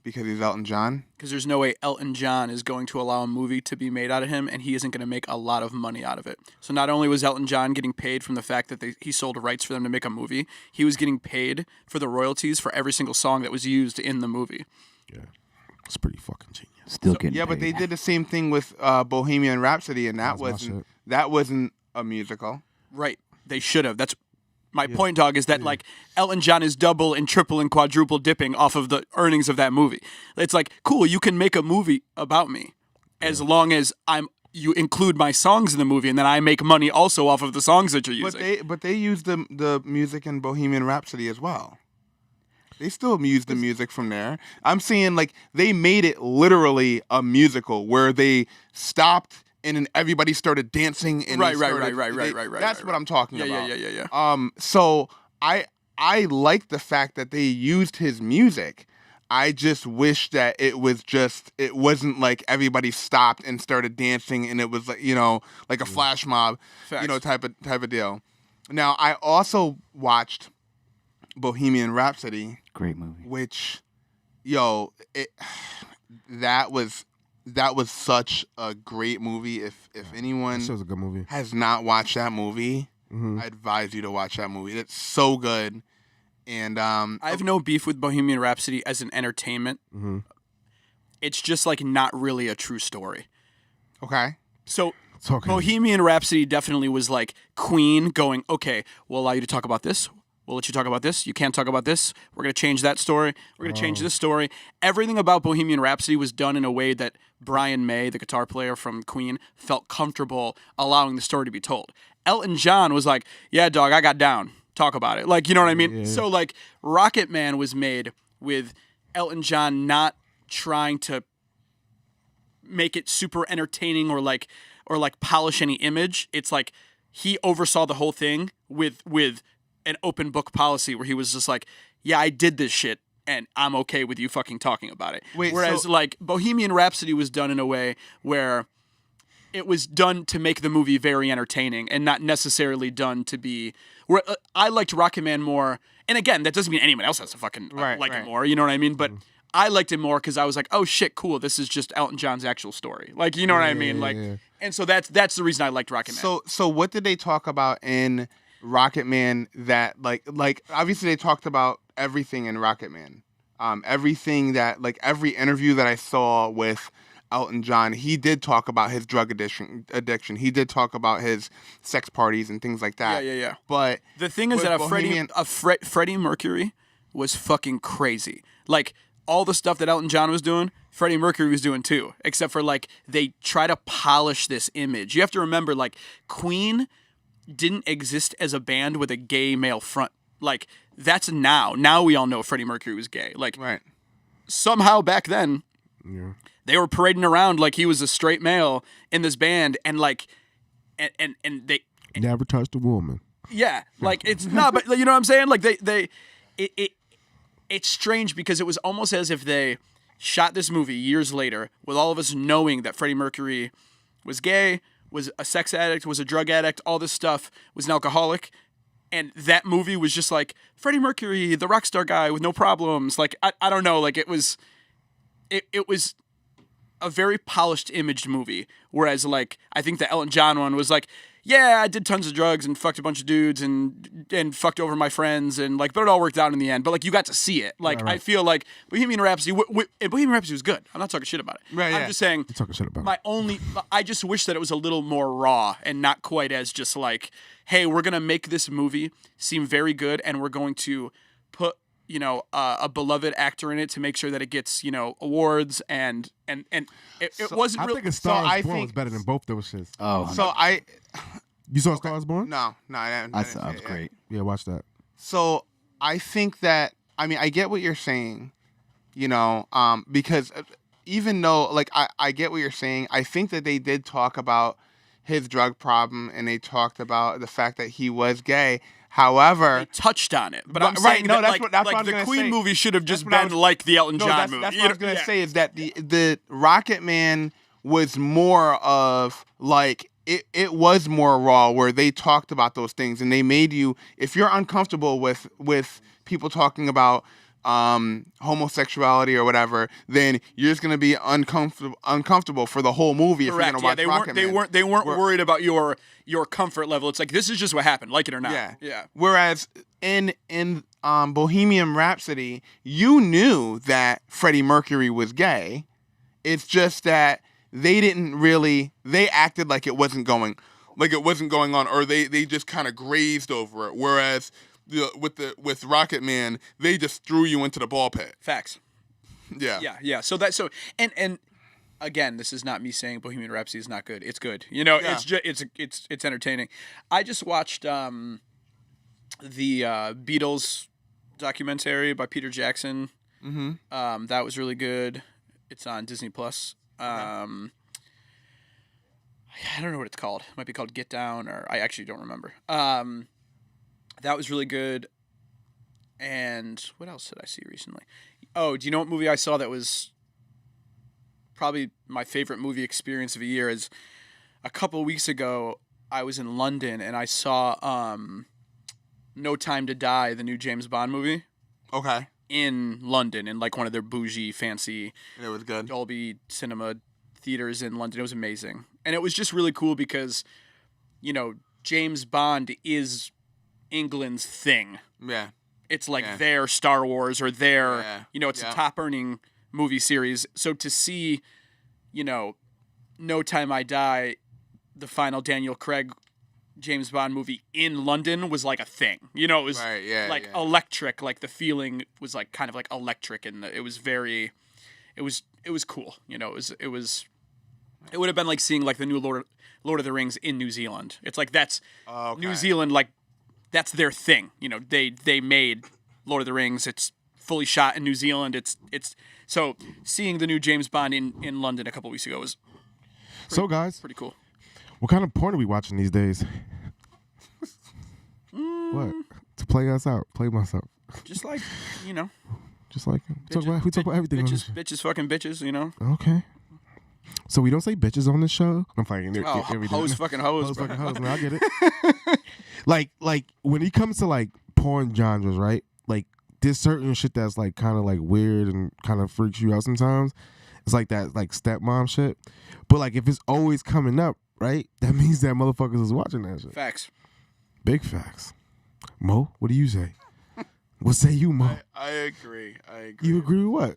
Because he's Elton John? Because there's no way Elton John is going to allow a movie to be made out of him, and he isn't going to make a lot of money out of it. So not only was Elton John getting paid from the fact that he sold rights for them to make a movie, he was getting paid for the royalties for every single song that was used in the movie. Yeah, it's pretty fucking genius. Still getting Yeah, but they paid. did the same thing with Bohemian Rhapsody, and that wasn't a musical. Right. They should have. That's my point, dog, is that like Elton John is double and triple and quadruple dipping off of the earnings of that movie. It's like, cool, you can make a movie about me as long as you include my songs in the movie, and then I make money also off of the songs that you're using. But they used the music in Bohemian Rhapsody as well. They still used the music from there. I'm saying like they made it literally a musical where they stopped and then everybody started dancing and Right. That's what I'm talking about. Yeah. So I like the fact that they used his music. I just wish that it wasn't like everybody stopped and started dancing and it was like, like a flash mob, Facts. type of deal. Now, I also watched Bohemian Rhapsody, Great movie. which that was such a great movie. If anyone That was a good movie. has not watched that movie, I advise you to watch that movie. It's so good. And I have no beef with Bohemian Rhapsody as an entertainment. It's just like not really a true story. okay. So It's okay. Bohemian Rhapsody definitely was like Queen going, okay, we'll allow you to talk about this. We'll let you talk about this. You can't talk about this. We're going to change that story. We're going to change this story. Everything about Bohemian Rhapsody was done in a way that Brian May, the guitar player from Queen, felt comfortable allowing the story to be told. Elton John was like, yeah, dog, I got down. Talk about it. Like, you know what I mean? Yeah. So, like, Rocket Man was made with Elton John not trying to make it super entertaining or polish any image. It's like he oversaw the whole thing with an open book policy where he was just like, yeah, I did this shit and I'm okay with you fucking talking about it. Wait, Whereas so- like Bohemian Rhapsody was done in a way where it was done to make the movie very entertaining and not necessarily done to be where I liked Rocket Man more. And again, that doesn't mean anyone else has to fucking like it more. You know what I mean? But I liked it more because I was like, oh shit, cool. This is just Elton John's actual story. Like, you know what I mean? Like, and so that's the reason I liked Rocket Man. So what did they talk about in Rocket Man that like obviously they talked about everything in Rocket Man. Everything that like every interview that I saw with Elton John, he did talk about his drug addiction. He did talk about his sex parties and things like that. Yeah. But the thing is with that Freddie Mercury was fucking crazy. Like all the stuff that Elton John was doing, Freddie Mercury was doing too. Except for like they try to polish this image. You have to remember, like Queen didn't exist as a band with a gay male front. Like that's now. Now we all know Freddie Mercury was gay. Like right. somehow back then, Yeah. they were parading around like he was a straight male in this band, and like, and they, Never touched a woman. yeah, like it's not, but you know what I'm saying? Like it's strange because it was almost as if they shot this movie years later with all of us knowing that Freddie Mercury was gay, was a sex addict, was a drug addict, all this stuff, was an alcoholic, and that movie was just like Freddie Mercury, the rock star guy with no problems. Like I don't know, like it was a very polished imaged movie, whereas like I think the Elton John one was like, yeah, I did tons of drugs and fucked a bunch of dudes and fucked over my friends and like, but it all worked out in the end. But like, you got to see it. Like, Right. I feel like Bohemian Rhapsody, and Bohemian Rhapsody was good. I'm not talking shit about it. Right, I'm yeah. just saying. You're talking shit about I just wish that it was a little more raw and not quite as just like, hey, we're gonna make this movie seem very good and we're going to put a beloved actor in it to make sure that it gets awards and it wasn't I really. think A Star I Is Born think- was better than both those shits. Oh, So You saw A Star Is Born? no, I didn't. I see thought it was it yet. great. Yeah, watch that. So I think that I get what you're saying, because even though like I get what you're saying, I think that they did talk about his drug problem and they talked about the fact that he was gay. However, They touched on it, but Right, I'm saying no, that, that's like, what- that's like what I was the gonna Queen say. movie should have just That's what I been was- like the Elton no, John that's, movie. that's You what I was know? gonna Yeah. say is that the Rocket Man was more of like it was more raw, where they talked about those things and they made you, if you're uncomfortable with people talking about homosexuality or whatever, then you're just gonna be uncomfortable for the whole movie if Correct. you're gonna Yeah, watch they Rocket Man. they weren't We're- worried about your comfort level. It's like this is just what happened, like it or not. Yeah. Yeah. Whereas in Bohemian Rhapsody, you knew that Freddie Mercury was gay. It's just that they acted like it wasn't going on, or they just kind of grazed over it. Whereas with Rocket Man, they just threw you into the ball pit. Facts. Yeah. Yeah. So and again, this is not me saying Bohemian Rhapsody is not good. It's good. It's just it's entertaining. I just watched the Beatles documentary by Peter Jackson. Mm-hmm. That was really good. It's on Disney Plus. I don't know what it's called. It might be called Get Down, or I actually don't remember. That was really good. And what else did I see recently? Oh, do you know what movie I saw that was probably my favorite movie experience of a year? Is a couple of weeks ago I was in London and I saw No Time to Die, the new James Bond movie, Okay. in London in like one of their bougie, fancy It was good. Dolby Cinema theaters in London. It was amazing. And it was just really cool because, James Bond is England's thing. Yeah. It's like Yeah. their Star Wars or their, Yeah. it's Yeah. a top earning movie series. So to see, No Time I Die, the final Daniel Craig James Bond movie in London was like a thing. It was Right. Yeah. like yeah. electric. Like the feeling was like kind of like electric, and it was very, it was cool. It would have been like seeing like the new Lord of the Rings in New Zealand. It's like that's Oh, okay. New Zealand, like that's their thing. They made Lord of the Rings. It's fully shot in New Zealand. It's so seeing the new James Bond in London a couple weeks ago was So, guys, pretty cool. what kind of porn are we watching these days? What? To play us out. Play myself. Just like Just like we talk about everything. on this bitches, fucking bitches. show. Okay. So we don't say bitches on this show. I'm playing. Oh, hoes, fucking hoes, Hoes, bro. fucking hoes. No, I get it. like when it comes to like porn genres, right? Like there's certain shit that's like kind of like weird and kind of freaks you out sometimes. It's like that like stepmom shit. But like if it's always coming up, right? That means that motherfuckers is watching that shit. Facts. Big facts. Mo, what do you say? What say you, Mo? I agree. You agree with what?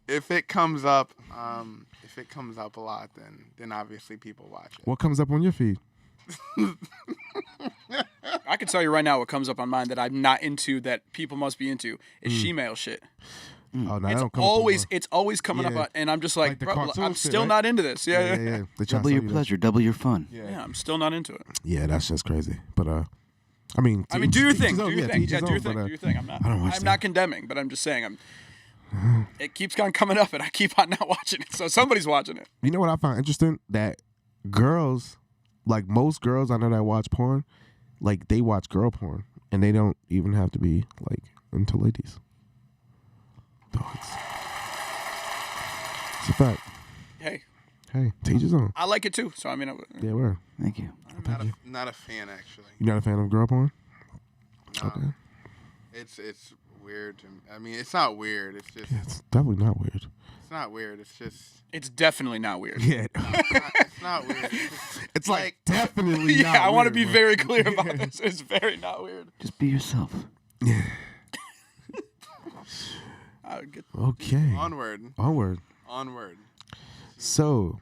If it comes up a lot, then obviously people watch it. What comes up on your feed? I can tell you right now what comes up on mine that I'm not into that people must be into is she-male shit. Oh, no, It's don't come up on always mine. it's always coming Yeah. up, and I'm just like, Like the bro, cartoon I'm shit, still right? not into this. Yeah. Yeah. They try to Double sell your you that. pleasure, double your fun. Yeah, I'm still not into it. Yeah, that's just crazy. But I mean, Do your to each thing. his Do own. your Yeah, to thing. each Yeah, his do your own, thing. but, Do your thing. I'm not. I don't watch I'm that. not condemning, but I'm just saying it keeps on coming up, and I keep on not watching it. So somebody's watching it. You know what I find interesting? That girls, like most girls I know that watch porn, like they watch girl porn, and they don't even have to be like into ladies. Dogs. It's a fact. Hey, Hey, teach his own. I like it too. So I mean, Yeah, where? Thank you. I'm not a fan actually. You not a fan of girl porn? No. Okay. It's weird. I mean, it's not weird. It's just Yeah, it's definitely not weird. it's not weird. It's just it's definitely not weird. Yeah. it's not weird. It's, just, It's like definitely not Yeah, I want to weird, be bro. very clear about this. It's very not weird. Just be yourself. Yeah. I would get Okay. onward, Onward. onward. So,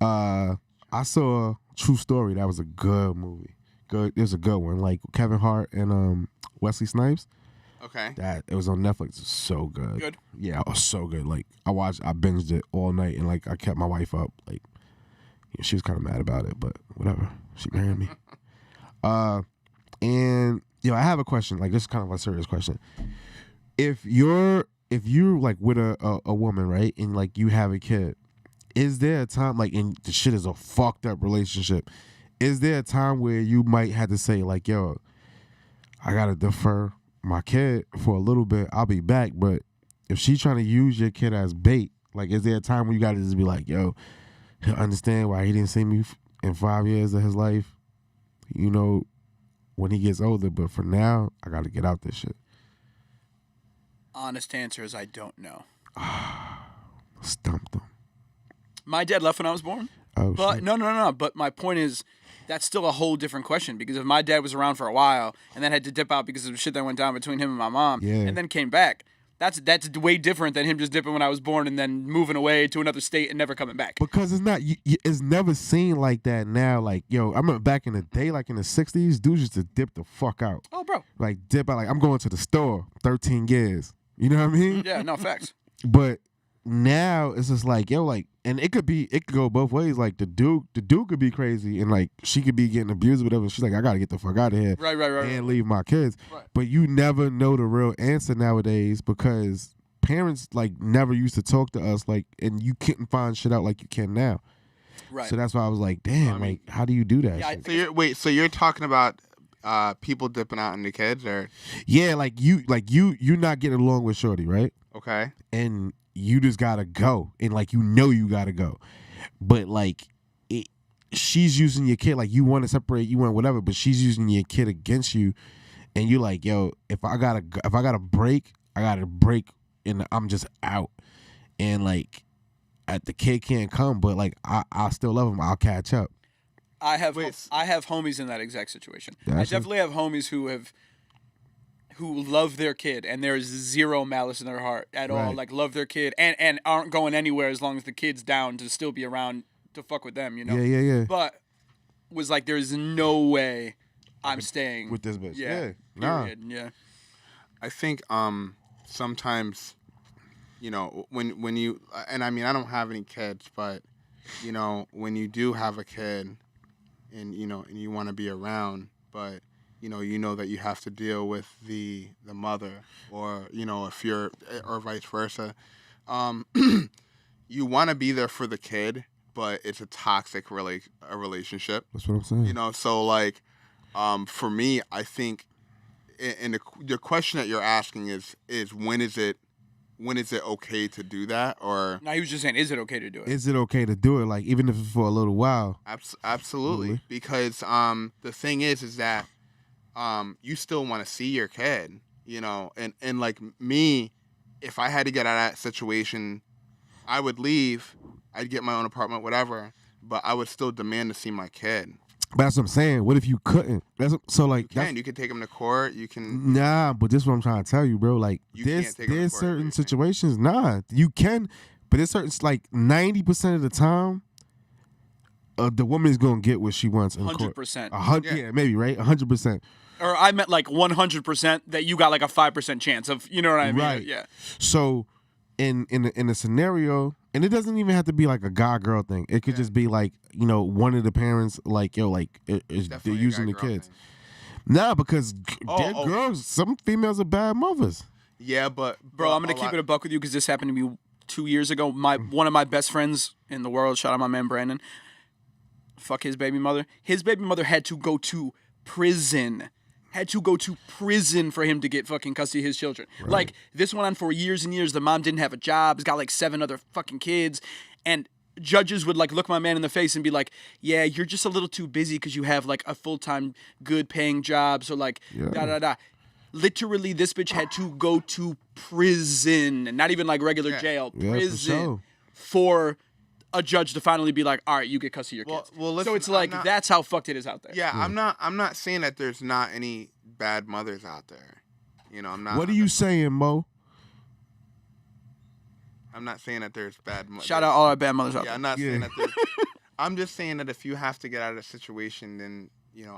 I saw a True Story. That was a good movie. Good. It was a good one. Like Kevin Hart and Wesley Snipes. Okay. That it was on Netflix. It was so good. Good. Yeah, it was so good. Like I binged it all night, and like I kept my wife up. Like she was kind of mad about it, but whatever. She married me. And I have a question. Like this is kind of a serious question. If you're like with a woman, right, and like you have a kid, is there a time like, and the shit is a fucked up relationship, is there a time where you might have to say like, yo, I gotta defer my kid for a little bit, I'll be back, but if she's trying to use your kid as bait, like is there a time when you gotta just be like, yo, he'll understand why he didn't see me in 5 years of his life, when he gets older, but for now, I gotta get out this shit. honest answer is I don't know. Stumped him. My dad left when I was born. Oh, But shit. no. But my point is, that's still a whole different question because if my dad was around for a while and then had to dip out because of shit that went down between him and my mom, Yeah. and then came back, that's way different than him just dipping when I was born and then moving away to another state and never coming back. Because it's not, it's never seen like that now. Like, yo, I remember back in the day, like in the 60s, dudes used to dip the fuck out. Oh, bro. Like, dip out, like, I'm going to the store, 13 years. You know what I mean? Yeah, no facts. But now it's just like, yo, like, and it could go both ways. Like, the dude could be crazy and like she could be getting abused or whatever. She's like, I gotta get the fuck out of here Right. and leave my kids. Right. But you never know the real answer nowadays because parents like never used to talk to us like, and you couldn't find shit out like you can now. Right. So that's why I was like, damn, I mean- like, how do you do that? Yeah, shit? So you're talking about people dipping out into kids, or Yeah, like you're not getting along with shorty, right? okay? And you just gotta go, and like you gotta go, but like she's using your kid, like you want to separate, you want whatever, but she's using your kid against you, and you're like, yo, if I gotta break, I gotta break, and I'm just out, and like the kid can't come, but like I still love him, I'll catch up. I have Wait. I have homies in that exact situation. I Gotcha. definitely have homies who love their kid and there is zero malice in their heart at all. Right. Like love their kid and aren't going anywhere as long as the kid's down to still be around to fuck with them, Yeah. But was like there's no way I'm staying With this bitch, Yeah. yeah. Nah. Period. Yeah. I think sometimes, when you, and I mean I don't have any kids, but when you do have a kid, and and you want to be around, but you know that you have to deal with the mother, or if you're, or vice versa, you want to be there for the kid, but it's a toxic relationship. That's what I'm saying. So like, for me, I think, and the question that you're asking is when is it okay to do that, or Now he was just saying, is it okay to do it? Is it okay to do it, like even if it's for a little while? absolutely, Really? because the thing is that you still want to see your kid, and like me, if I had to get out of that situation, I would leave, I'd get my own apartment, whatever, but I would still demand to see my kid. But that's what I'm saying. What if you couldn't? You can take him to court. You can. Nah, but this is what I'm trying to tell you, bro. Like You there's can't take 'em to there's court, certain basically. situations, you can, but there's certain, like 90% of the time, the woman is gonna get what she wants in court. 100%. 100, yeah, maybe right, 100%. Or I meant like 100% that you got like a 5% chance of, you know what I mean? Right. Yeah. So, in a scenario, and it doesn't even have to be like a guy girl thing. It could just be like one of the parents, like yo, like they're Definitely a using the guy-girl kids. thing. Nah, because they're oh. girls. Some females are bad mothers. Yeah, but Bro, I'm gonna keep it a buck with you because this happened to me 2 years ago. One of my best friends in the world, shout out my man Brandon. Fuck his baby mother. His baby mother had to go to prison. Had to go to prison for him to get fucking custody of his children. Like this went on for years and years. The mom didn't have a job. Has got like 7 other fucking kids, and judges would like look my man in the face and be like, yeah, you're just a little too busy because you have like a full-time good paying job. So like da da da. Literally, this bitch had to go to prison, and not even like regular jail, prison for a judge to finally be like, all right, you get custody of your kids. Well, listen, so it's like that's how fucked it is out there. Yeah, I'm not saying that there's not any bad mothers out there. You know, I'm not. What are you saying, Mo? I'm not saying that there's bad mothers. Shout out all our bad mothers out there. I'm not saying that there's. I'm just saying that if you have to get out of a situation, then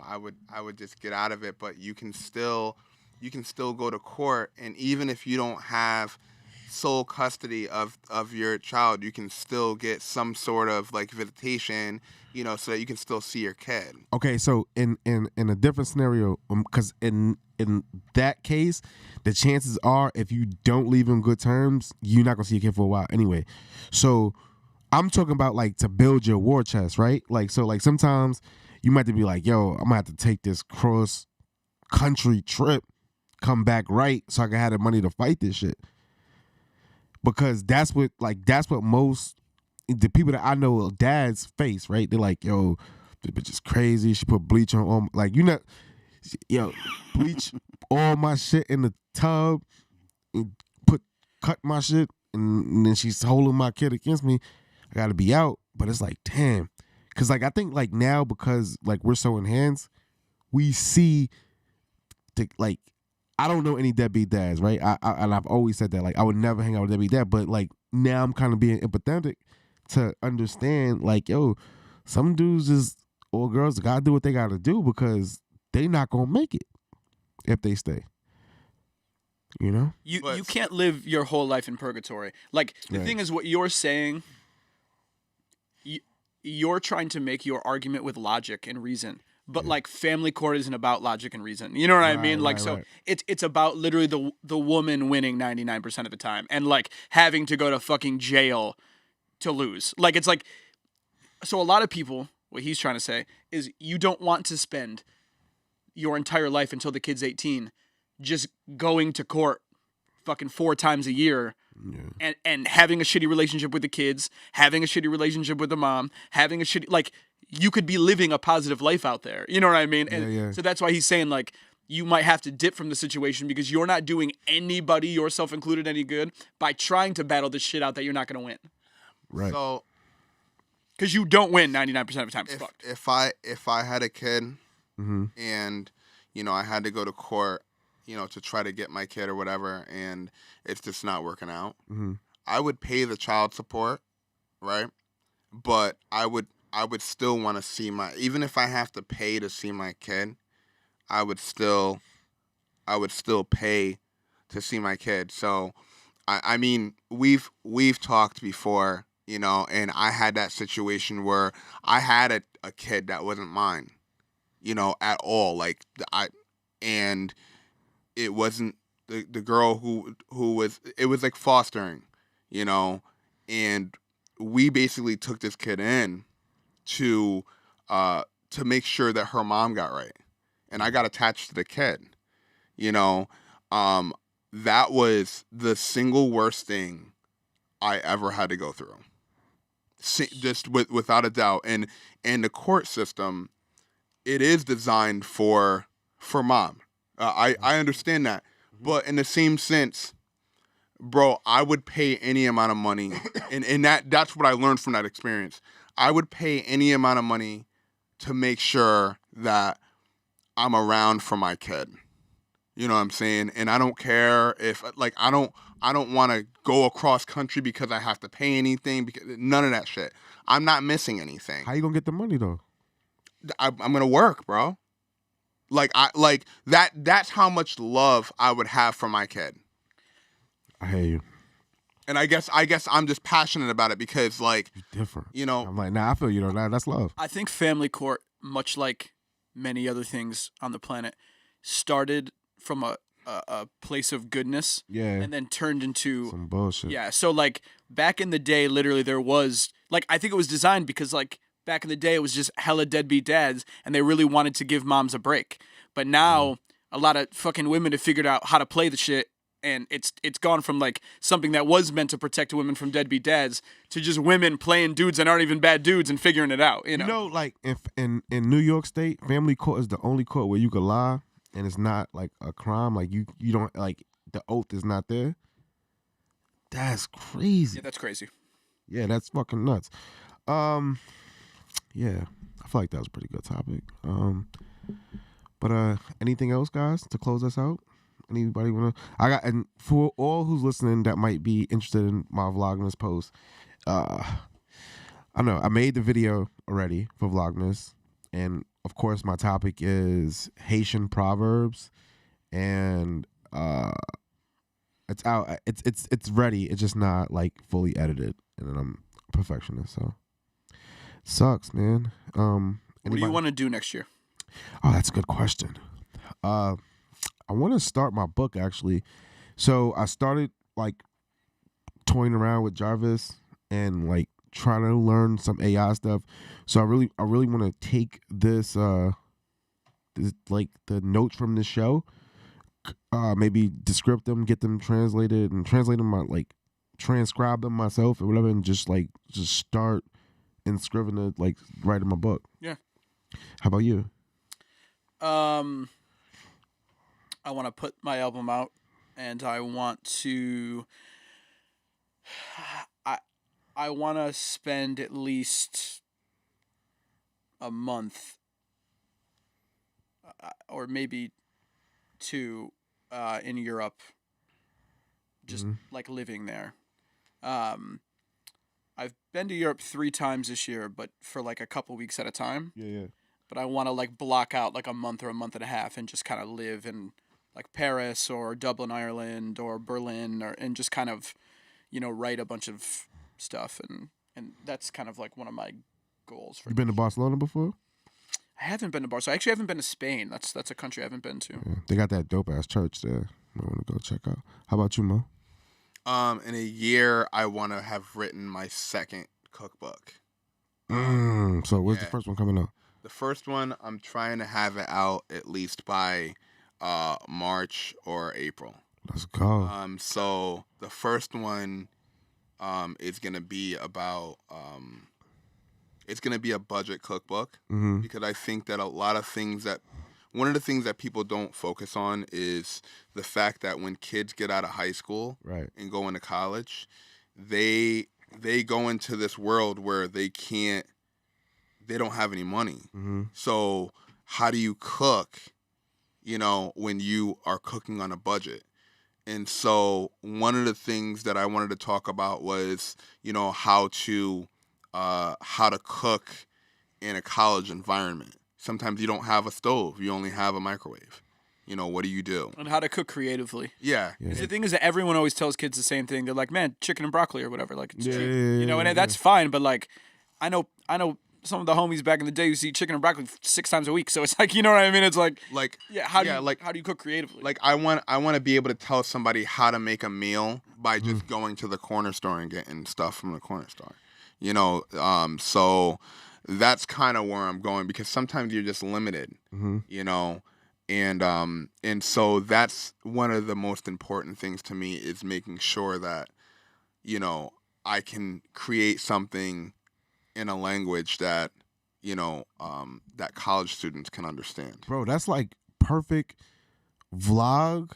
I would just get out of it. But you can still go to court, and even if you don't have sole custody of your child, you can still get some sort of like visitation, so that you can still see your kid. Okay, so in a different scenario, because in that case, the chances are if you don't leave on good terms, you're not gonna see your kid for a while anyway. So I'm talking about like to build your war chest, right? Like so, like sometimes you might have to be like, yo, I'm gonna have to take this cross country trip, come back right, so I can have the money to fight this shit. Because that's what most the people that I know dads face, right? They're like, yo, this bitch is crazy. She put bleach on all like bleach all my shit in the tub and cut my shit, and then she's holding my kid against me. I gotta be out. But it's like, damn. Cause like I think like now, because like we're so enhanced, we see like I don't know any deadbeat dads, right? And I've always said that, like, I would never hang out with a deadbeat dad, but like now I'm kind of being empathetic to understand, like, yo, some dudes or girls gotta do what they gotta do because they not gonna make it if they stay. You know? You can't live your whole life in purgatory. Like the thing is, what you're saying, you're trying to make your argument with logic and reason. But like family court isn't about logic and reason. You know what I mean? Like it's about literally the woman winning 99% of the time and like having to go to fucking jail to lose. Like it's like, so a lot of people, what he's trying to say is you don't want to spend your entire life until the kid's 18 just going to court fucking 4 times a year and having a shitty relationship with the kids, having a shitty relationship with the mom, having a shitty, like, you could be living a positive life out there. You know what I mean? And so that's why he's saying, like, you might have to dip from the situation because you're not doing anybody, yourself included, any good by trying to battle this shit out that you're not going to win. Right. So, because you don't win 99% of the time. It's fucked. If I had a kid and, I had to go to court, to try to get my kid or whatever, and it's just not working out, I would pay the child support, right? But I would still want to see even if I have to pay to see my kid, I would still pay to see my kid. So, I mean, we've talked before, and I had that situation where I had a kid that wasn't mine, at all. Like and it wasn't the girl who was, it was like fostering, and we basically took this kid in to make sure that her mom got right, and I got attached to the kid. That was the single worst thing I ever had to go through, just without a doubt. And the court system, it is designed for mom. I understand that, but in the same sense, bro, I would pay any amount of money, and that's what I learned from that experience. I would pay any amount of money to make sure that I'm around for my kid. You know what I'm saying? And I don't care if, like, I don't want to go across country because I have to pay anything, because none of that shit. I'm not missing anything. How you gonna get the money though? I'm gonna work, bro. That's how much love I would have for my kid. I hear you. And I guess I'm just passionate about it because, like, different. I'm like, nah, I feel you though. That's love. I think family court, much like many other things on the planet, started from a place of goodness, and then turned into some bullshit. Yeah, so like back in the day, literally there was, like, I think it was designed because, like, back in the day it was just hella deadbeat dads, and they really wanted to give moms a break. But now a lot of fucking women have figured out how to play the shit and it's gone from like something that was meant to protect women from deadbeat dads to just women playing dudes that aren't even bad dudes and figuring it out. You know, like if in New York State, family court is the only court where you could lie and it's not like a crime. Like you don't like the oath is not there. That's crazy. Yeah, that's crazy. Yeah, that's fucking nuts. Yeah, I feel like that was a pretty good topic. But anything else, guys, to close us out? Anybody wanna? And for all who's listening that might be interested in my Vlogmas post, I know I made the video already for Vlogmas, and of course my topic is Haitian proverbs, and it's out. It's ready. It's just not like fully edited, and then I'm a perfectionist, so sucks, man. What do you Anybody- want to do next year? Oh, that's a good question. I want to start my book actually. So I started like toying around with Jarvis and like trying to learn some AI stuff. So I really want to take this like the notes from this show, maybe descript them, get them translated and translate them, like transcribe them myself or whatever, and just start inscribing it, like writing my book. Yeah. How about you? I want to put my album out, and I want to. I want to spend at least a month, or maybe two, in Europe. Just like living there. I've been to Europe 3 times this year, but for like a couple weeks at a time. Yeah. But I want to like block out like a month or a month and a half and just kind of live in like Paris or Dublin, Ireland, or Berlin, and just kind of, write a bunch of stuff, and that's kind of like one of my goals. For You been to Barcelona before? I haven't been to Barcelona. I actually haven't been to Spain. That's a country I haven't been to. Yeah, they got that dope ass church there. I want to go check out. How about you, Mo? In a year, I want to have written my second cookbook. So where's the Yeah. first one coming out? The first one, I'm trying to have it out at least by March or April. Let's go. So the first one is gonna be about it's gonna be a budget cookbook, Mm-hmm. because I think that one of the things that people don't focus on is the fact that when kids get out of high school Right. and go into college, they go into this world where they don't have any money. Mm-hmm. So how do you cook, when you are cooking on a budget? And so one of the things that I wanted to talk about was, how to cook in a college environment. Sometimes you don't have a stove. You only have a microwave. What do you do? And how to cook creatively. Yeah. Yeah. 'Cause the thing is that everyone always tells kids the same thing. They're like, man, chicken and broccoli or whatever. Like, it's cheap. And that's fine. But like, I know some of the homies back in the day who eat chicken and broccoli 6 times a week. So it's like, you know what I mean? It's like, Like, how do you cook creatively? like I want to be able to tell somebody how to make a meal by just going to the corner store and getting stuff from the corner store. So that's kind of where I'm going, because sometimes you're just limited, and so that's one of the most important things to me, is making sure that, I can create something in a language that, that college students can understand. Bro, that's like perfect vlogging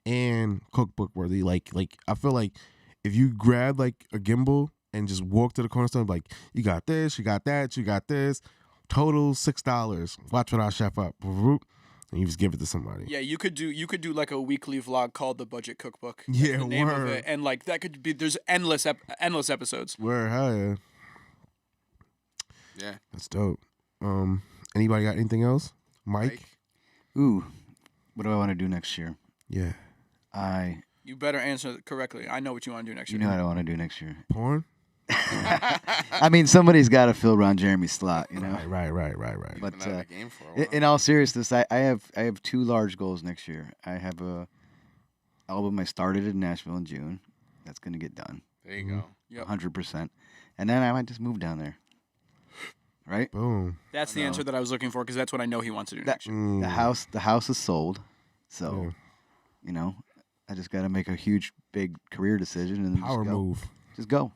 and cookbook worthy. Like I feel like if you grab like a gimbal and just walk to the corner store, like, you got this, you got that, you got this, total $6. Watch what I chef up. And you just give it to somebody. Yeah, you could do like a weekly vlog called The Budget Cookbook. That's Yeah, the name of word. it. And like that could be, there's endless episodes. Where, hell yeah. Yeah. That's dope. Anybody got anything else? Mike? Ooh, what do I want to do next year? Yeah. You better answer it correctly. I know what you want to do next You year. know what I want to do next year. Porn? I mean, somebody's got to fill Ron Jeremy's slot, Right. But Been out of the game for a while. in all seriousness, I have 2 large goals next year. I have a album I started in Nashville in June. That's gonna get done, There you go. Yep. 100%. And then I might just move down there. Right? Boom. That's the answer that I was looking for, because that's what I know he wants to do That- next year. Mm. The house is sold, so You know, I just got to make a huge, big career decision and Power just go. move. Just go.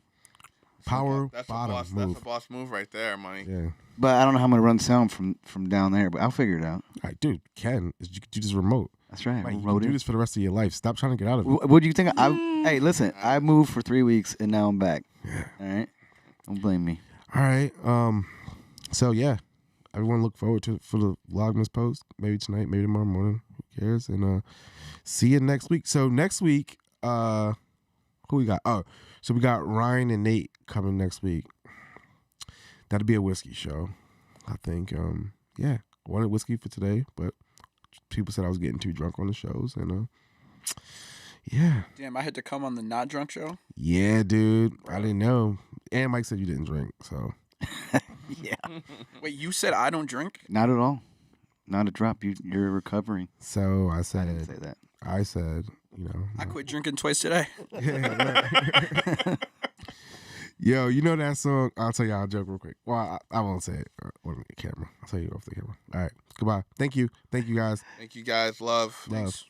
Power That's bottom a boss. move. That's a boss move right there, money. Yeah. But I don't know how I'm gonna run sound from down there, but I'll figure it out. All right, dude, Ken, you could do this remote. That's right. Mike, We'll you roll can do it. this for the rest of your life. Stop trying to get out of it. What do you think? Hey, listen, I moved for 3 weeks and now I'm back. Yeah. All right, don't blame me. All right. So yeah, everyone look forward for the Vlogmas post. Maybe tonight, maybe tomorrow morning. Who cares? And see you next week. So next week, who we got? Oh, so we got Ryan and Nate coming next week. That'll be a whiskey show, I think. Yeah, I wanted whiskey for today, but people said I was getting too drunk on the shows, and yeah. Damn, I had to come on the not drunk show. Yeah, dude. I didn't know. And Mike said you didn't drink, so. Yeah, Wait, you said I don't drink? not at all. Not a drop. You're recovering. So I I didn't said, say that. I quit drinking twice today. Yeah, right. Yo, you know that song? I'll tell y'all a joke real quick. Well, I won't say it on the camera. I'll tell you off the camera. All right. Goodbye. Thank you. Thank you, guys. Thank you guys. Love. Love. Thanks.